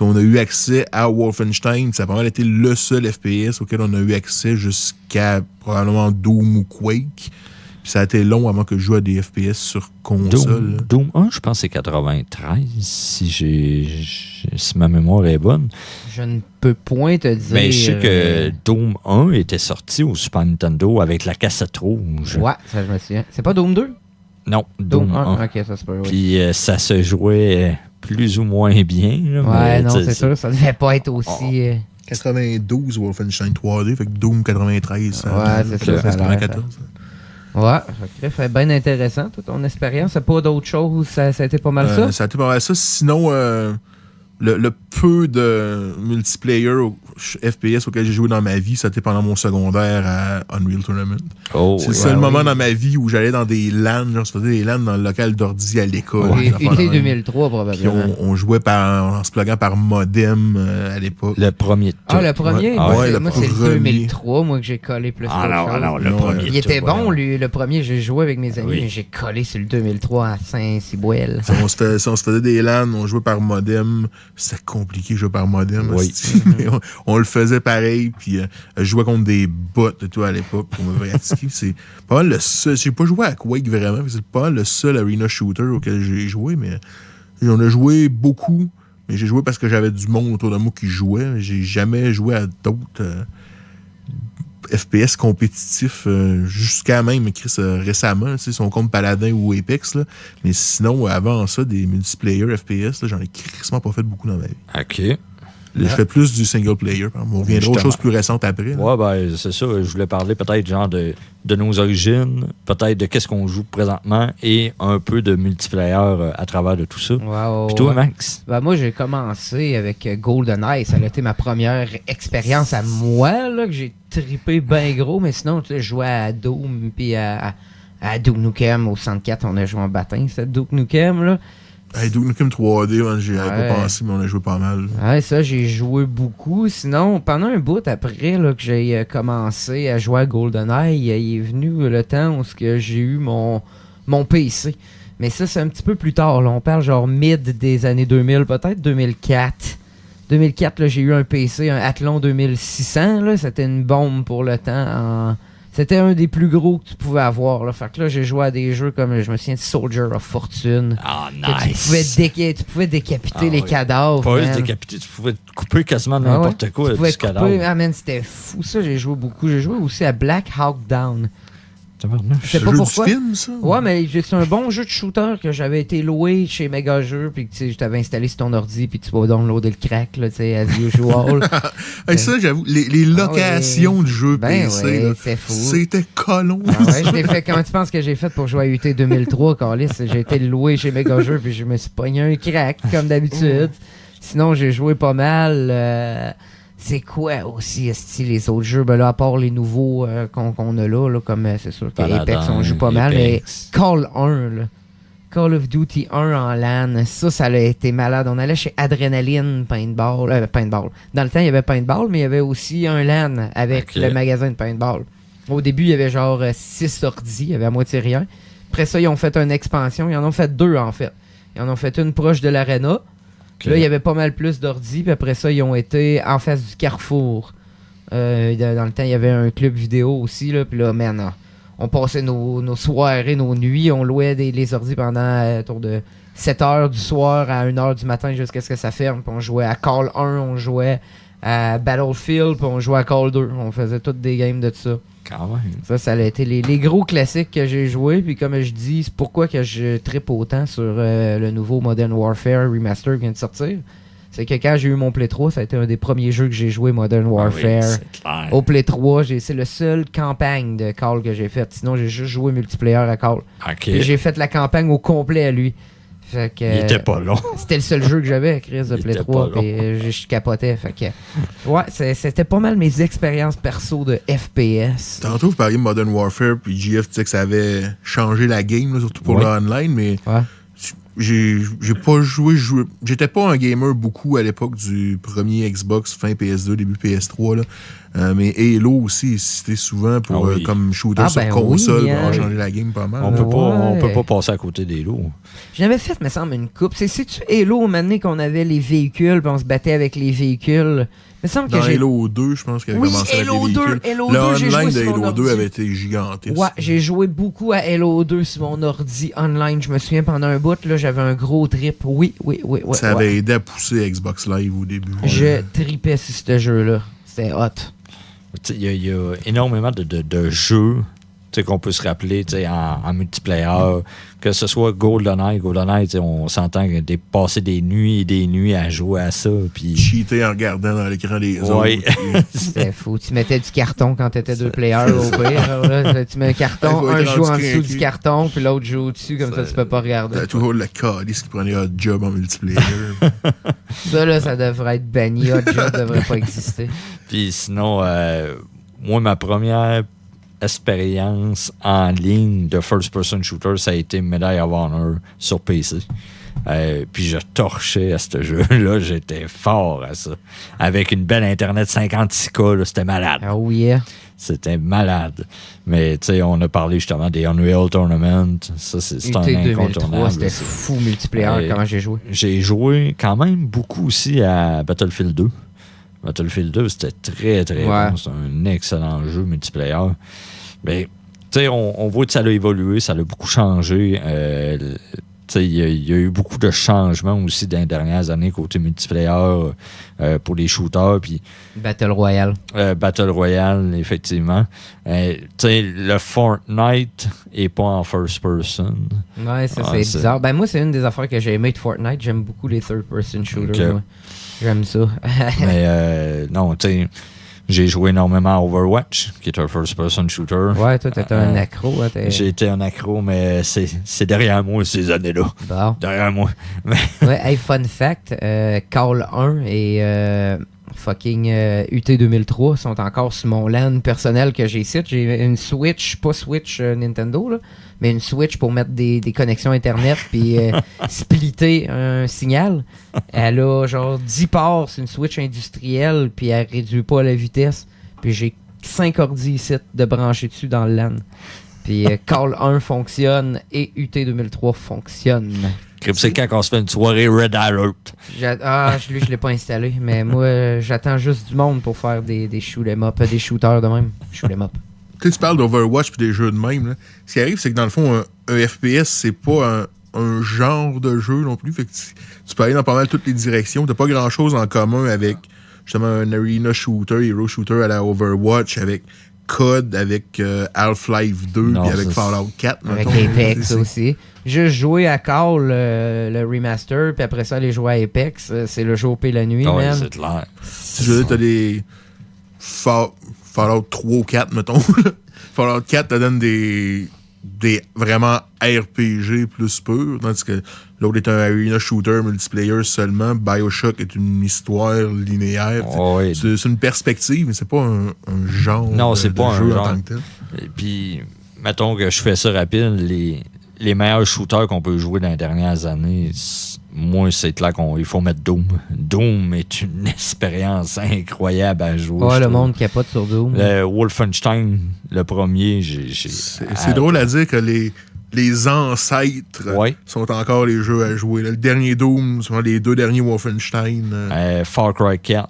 on a eu accès à Wolfenstein. Ça a probablement été le seul FPS auquel on a eu accès jusqu'à probablement Doom ou Quake. Puis ça a été long avant que je joue à des FPS sur console. Doom 1, je pense que c'est 93, si ma mémoire est bonne. Je ne peux point te dire. Mais je sais que Doom 1 était sorti au Super Nintendo avec la cassette rouge. Ouais, ça je me souviens. C'est pas Doom 2? Non, Doom 1. Ok, ça se peut, oui. Puis ça se jouait plus ou moins bien. Là, ouais, non, c'est sûr, ça devait pas être aussi... 92 Wolfenstein 3D, fait que Doom 93. Ouais, c'est ça, ça a l'air. 94. Ouais, fait bien intéressant, toute ton expérience. C'est pas d'autre chose, ça a été pas mal ça? Ça a été pas mal ça. Sinon, le peu de multiplayer FPS auquel j'ai joué dans ma vie, ça a été pendant mon secondaire à Unreal Tournament. C'est le seul moment dans ma vie où j'allais dans des LAN, genre, je faisais des LAN dans le local d'ordi à l'école. Été 2003, probablement. On jouait en se pluguant par modem à l'époque. Le premier. Le premier? Ouais, moi, c'est le 2003, moi, que j'ai collé plus le premier. Il était bon, lui, le premier. J'ai joué avec mes amis, mais j'ai collé sur le 2003 à Saint-Cybouel. On se faisait des LAN, on jouait par modem. C'était compliqué, jouer par modem. Oui. On le faisait pareil, puis je jouais contre des bots et tout à l'époque pour me pratiquer. C'est pas mal le seul. J'ai pas joué à Quake vraiment, c'est pas mal le seul arena shooter auquel j'ai joué, mais on a joué beaucoup. Mais j'ai joué parce que j'avais du monde autour de moi qui jouait. J'ai jamais joué à d'autres FPS compétitif jusqu'à même récemment, son compte Paladin ou Apex. Là. Mais sinon, avant ça, des multiplayer FPS, là, j'en ai crissement pas fait beaucoup dans ma vie. OK. Je fais plus du single player. On reviendra aux choses plus récentes après. Ouais, ben, c'est ça. Je voulais parler peut-être genre de nos origines, peut-être de qu'est-ce qu'on joue présentement et un peu de multiplayer à travers de tout ça. Wow. Puis toi, Max? Ben, moi, j'ai commencé avec GoldenEye. Ça a été ma première expérience à moi, là, que j'ai trippé bien gros. Mais sinon, tu sais, je jouais à Doom puis à Duke Nukem au 64. On a joué en baptême, c'était Duke Nukem, là. Hey, Duke Nukem 3D, j'y avais pas pensé, mais on a joué pas mal. Ouais, ça, j'ai joué beaucoup. Sinon, pendant un bout après là, que j'ai commencé à jouer à GoldenEye, il est venu le temps où j'ai eu mon PC. Mais ça, c'est un petit peu plus tard. Là. On parle genre mid des années 2000, peut-être 2004. 2004, là, j'ai eu un PC, un Athlon 2600. Là, c'était une bombe pour le temps. C'était un des plus gros que tu pouvais avoir. Là. Fait que là, j'ai joué à des jeux comme, je me souviens de Soldier of Fortune. Ah, nice! Tu pouvais décapiter les cadavres. Pas juste décapiter, tu pouvais couper quasiment n'importe quoi tu pouvais du cadavre. Ah, man, c'était fou ça, j'ai joué beaucoup. J'ai joué aussi à Black Hawk Down. C'est pas pourquoi. Du film, ça? Ouais, mais c'est un bon jeu de shooter que j'avais été loué chez Mega Jeux, puis que tu t'avais installé sur ton ordi, puis tu vas downloader le crack, là, tu sais, as usual. Hey, ça, j'avoue, les locations de jeux PC, là, c'est fou. C'était colon. Ah ouais, je l'ai fait. Comment tu penses que j'ai fait pour jouer à UT 2003, Carlis? J'ai été loué chez Mega Jeux, puis je me suis pogné un crack, comme d'habitude. Sinon, j'ai joué pas mal. C'est quoi aussi, les autres jeux? Ben là, à part les nouveaux qu'on a là, comme c'est sûr qu'Apex, on joue pas mal, mais Call 1, là. Call of Duty 1 en LAN, ça a été malade. On allait chez Adrenaline Paintball. Dans le temps, il y avait Paintball, mais il y avait aussi un LAN avec le magasin de Paintball. Au début, il y avait genre 6 ordi, il y avait à moitié rien. Après ça, ils ont fait une expansion. Ils en ont fait 2, en fait. Ils en ont fait une proche de l'Arena. Là, il y avait pas mal plus d'ordi, puis après ça, ils ont été en face du Carrefour. Dans le temps, il y avait un club vidéo aussi, là, puis là, man, on passait nos soirées, nos nuits, on louait les ordi pendant autour de 7h du soir à 1h du matin jusqu'à ce que ça ferme, puis on jouait à Call 1, on jouait à Battlefield, puis on jouait à Call 2. On faisait toutes des games de ça. Quand même. Ça a été les gros classiques que j'ai joués. Puis comme je dis, c'est pourquoi que je trippe autant sur le nouveau Modern Warfare Remaster qui vient de sortir. C'est que quand j'ai eu mon Play 3, ça a été un des premiers jeux que j'ai joué, Modern Warfare. Oui, au Play 3, c'est le seul campagne de Call que j'ai fait. Sinon, j'ai juste joué multiplayer à Call. Okay. Et j'ai fait la campagne au complet à lui. Fait que, il était pas long. C'était le seul jeu que j'avais, Chris, de Play 3. Et je capotais. Fait que, ouais, c'était pas mal mes expériences perso de FPS. Tantôt, vous parliez de Modern Warfare, puis GF disait que ça avait changé la game, là, surtout pour le online, mais j'ai pas joué. J'étais pas un gamer beaucoup à l'époque du premier Xbox, fin PS2, début PS3, là. Mais Halo aussi est cité souvent pour comme shooter sur console pour avoir changé la game pas mal. On peut pas passer à côté d'Halo. J'avais fait, me semble, une coupe. C'est-tu Halo, au moment donné, qu'on avait les véhicules, puis on se battait avec les véhicules? Me semble que Halo 2, je pense qu'il avait commencé avec les véhicules. Halo le 2, j'ai joué online sur de mon Halo ordi. 2 avait été gigantesque. Ouais, j'ai joué beaucoup à Halo 2 sur mon ordi online. Je me souviens, pendant un bout, là, j'avais un gros trip. Oui. Ça avait aidé à pousser Xbox Live au début. Je tripais sur ce jeu-là. C'était hot. Il y a énormément de jeux qu'on peut se rappeler en multiplayer, que ce soit GoldenEye, on s'entend passer des nuits et des nuits à jouer à ça. Puis cheater en regardant dans l'écran des autres. C'était fou. Tu mettais du carton quand t'étais deux players au pire. Là, tu mets un carton, un joue en dessous du carton, puis l'autre joue au-dessus, comme ça tu peux pas regarder. T'as toujours le calice qui prenait Hot Job en multiplayer. Ça devrait être banni. Hot Job devrait pas exister. Puis sinon, moi, ma première expérience en ligne de first-person shooter, ça a été Medal of Honor sur PC. Puis je torchais à ce jeu-là. J'étais fort à ça. Avec une belle Internet 56K, là, c'était malade. Oh yeah. C'était malade. Mais tu sais, on a parlé justement des Unreal Tournament. Ça, c'est un incontournable. C'était fou multiplayer, comment j'ai joué. J'ai joué quand même beaucoup aussi à Battlefield 2. Battlefield 2, c'était très, très bon. C'est un excellent jeu multiplayer. Mais, tu sais, on voit que ça a évolué, ça a beaucoup changé. il y a eu beaucoup de changements aussi dans les dernières années côté multiplayer pour les shooters. Puis, Battle Royale. Battle Royale, effectivement. Le Fortnite est pas en first person. Ouais, ça c'est bizarre. Ben moi, c'est une des affaires que j'ai aimé de Fortnite. J'aime beaucoup les third-person shooters. Okay. Ouais. J'aime ça. Mais non, tu sais, j'ai joué énormément à Overwatch, qui est un first-person shooter. Ouais, toi, t'étais un accro. Hein, j'ai été un accro, mais c'est derrière moi ces années-là. Bon. Derrière moi. Ouais, hey, fun fact, Call 1 et fucking UT 2003 sont encore sur mon LAN personnel que j'ai ici. J'ai une Switch, pas Switch Nintendo, là, mais une Switch pour mettre des connexions Internet puis splitter un signal. Elle a genre 10 ports, c'est une Switch industrielle, puis elle réduit pas la vitesse. Puis j'ai 5 ordi ici de brancher dessus dans le LAN. Puis Call 1 fonctionne et UT 2003 fonctionne. C'est quand on se fait une soirée Red Alert. Lui, je l'ai pas installé, mais moi, j'attends juste du monde pour faire des shoot-em up, des shooters de même. Shoot-em up. Tu parles d'Overwatch et des jeux de même. Là. Ce qui arrive, c'est que dans le fond, un FPS, c'est pas un genre de jeu non plus. Fait que tu peux aller dans pas mal toutes les directions. T'as pas grand-chose en commun avec justement un arena shooter, hero shooter à la Overwatch, avec COD, avec Half-Life 2 puis avec Fallout 4. Avec Apex aussi. Juste jouer à Call, le remaster, puis après ça, aller jouer à Apex, c'est le jour et la nuit, ouais, man. c'est clair. Si je veux dire, t'as des Fallout 3 ou 4, mettons. Fallout 4 te donne des vraiment RPG plus purs, tandis que l'autre est un arena shooter multiplayer seulement. BioShock est une histoire linéaire. Oh, oui. C'est une perspective, mais c'est pas un genre non, c'est pas jeu un genre. en tant que tel. Et puis, mettons que je fais ça rapide, les meilleurs shooters qu'on peut jouer dans les dernières années, moi, c'est clair qu'il faut mettre Doom. Doom est une expérience incroyable à jouer. Ouais, le monde capote sur Doom. Le Wolfenstein, le premier, c'est drôle à dire que les ancêtres sont encore les jeux à jouer. Le dernier Doom, sont les 2 derniers Wolfenstein. Far Cry 4.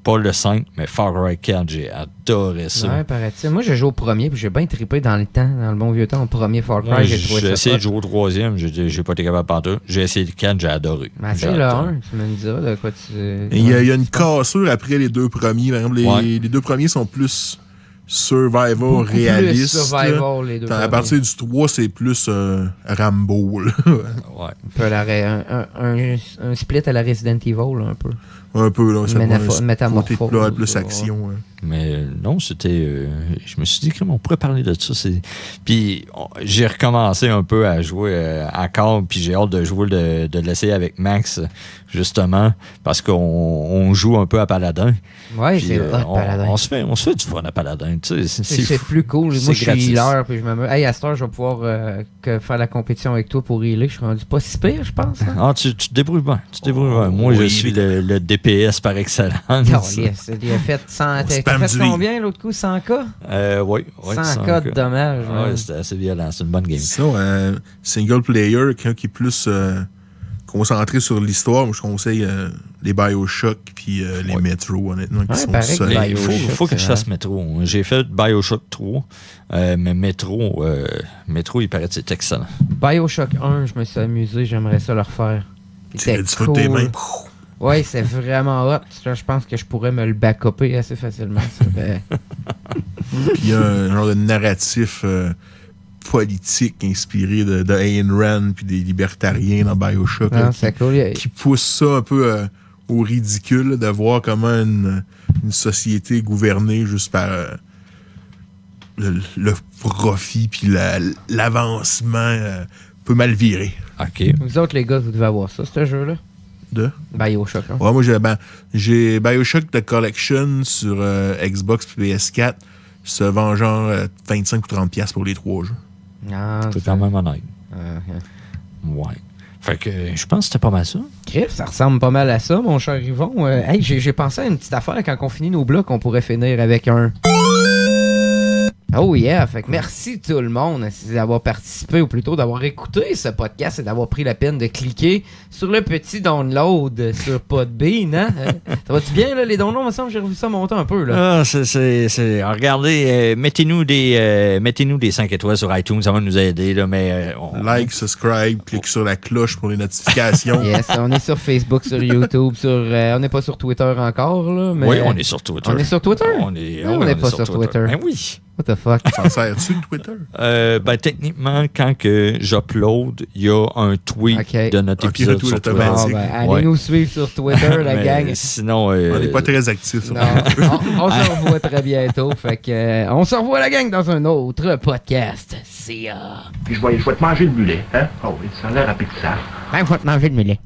Pas le 5, mais Far Cry 4, j'ai adoré ça. Ouais, paraît-il. Moi, j'ai joué au premier, puis j'ai bien trippé dans le temps, dans le bon vieux temps, au premier Far Cry. J'ai essayé de jouer au 3e, j'ai pas été capable de partir. J'ai essayé le 4, j'ai adoré. Mais c'est le 1, tu me diras de quoi tu... Il y a une cassure après les 2 premiers. Par exemple, les 2 premiers sont plus survival réaliste. Plus survival, les 2 à partir du 3, c'est plus Rambo. Là. Un split à la Resident Evil, là, un peu. Un peu, là. Une métamorphose. Là, plus action. Ouais. Mais non, c'était... je me suis dit, on pourrait parler de ça. Puis j'ai recommencé un peu à jouer à Call, puis j'ai hâte de jouer, de l'essayer avec Max, justement, parce qu'on joue un peu à Paladin. Ouais, puis, c'est Paladin. On se fait du fun à Paladin. C'est plus cool. Moi, je suis healer, puis je me dis, hey, à cette heure, je vais pouvoir faire la compétition avec toi pour healer. Je suis rendu pas si pire, je pense. Hein? Ah, tu te débrouilles bien. Moi, je suis le DPS par excellence. Il a fait 100... T'as fait combien l'autre coup? 100K? Oui. 100K de dommages. Ouais, c'était assez violent. C'est une bonne game. Sinon, single player, quelqu'un qui est plus concentré sur l'histoire, moi je conseille les BioShock puis les Metro, honnêtement, qui sont seuls. Il faut que je fasse Metro. J'ai fait BioShock 3, mais Metro, il paraît que c'est excellent. BioShock 1, je me suis amusé, j'aimerais ça le refaire. C'était cool. Tes mains. Ouais, c'est vraiment hot. Je pense que je pourrais me le backuper assez facilement. Puis il y a un genre de narratif politique inspiré de Ayn Rand puis des libertariens dans BioShock qui pousse ça un peu au ridicule de voir comment une société gouvernée juste par le profit puis l'avancement peut mal virer. OK. Vous autres, les gars, vous devez avoir ça, ce jeu-là? De? BioShock. Hein? Ouais, moi, j'ai BioShock The Collection sur Xbox et PS4. Se vend genre 25 ou 30$ pour les 3 jeux. Ah, c'est quand même honnête. Ouais. Fait que je pense que c'était pas mal ça. Chris, ça ressemble pas mal à ça, mon cher Yvon. Hey, j'ai pensé à une petite affaire quand on finit nos blocs, on pourrait finir avec un... Oh yeah, fait que merci tout le monde d'avoir participé ou plutôt d'avoir écouté ce podcast et d'avoir pris la peine de cliquer sur le petit download sur Podbean. Hein? Ça va-tu bien là, les downloads? Il me semble que j'ai revu ça monter un peu. Là. Regardez, mettez-nous des 5 étoiles sur iTunes, ça va nous aider. Là, mais, Like, subscribe, clique sur la cloche pour les notifications. Yes, on est sur Facebook, sur YouTube, on n'est pas sur Twitter encore. Là, mais oui, on est sur Twitter. On est sur Twitter? On n'est pas sur Twitter. Ben oui. What the fuck? S'en sers-tu de Twitter? Techniquement, quand que j'upload, il y a un tweet de notre épisode un tweet sur Twitter. automatique. Allez nous suivre sur Twitter, la gang. Sinon, on n'est pas très actifs sur non, on se revoit très bientôt. Fait que, on se revoit, la gang, dans un autre podcast. See ya. Puis je vais te manger le mulet, hein? Oh oui, ça a l'air rapide ça. Ben, je vais te manger le mulet.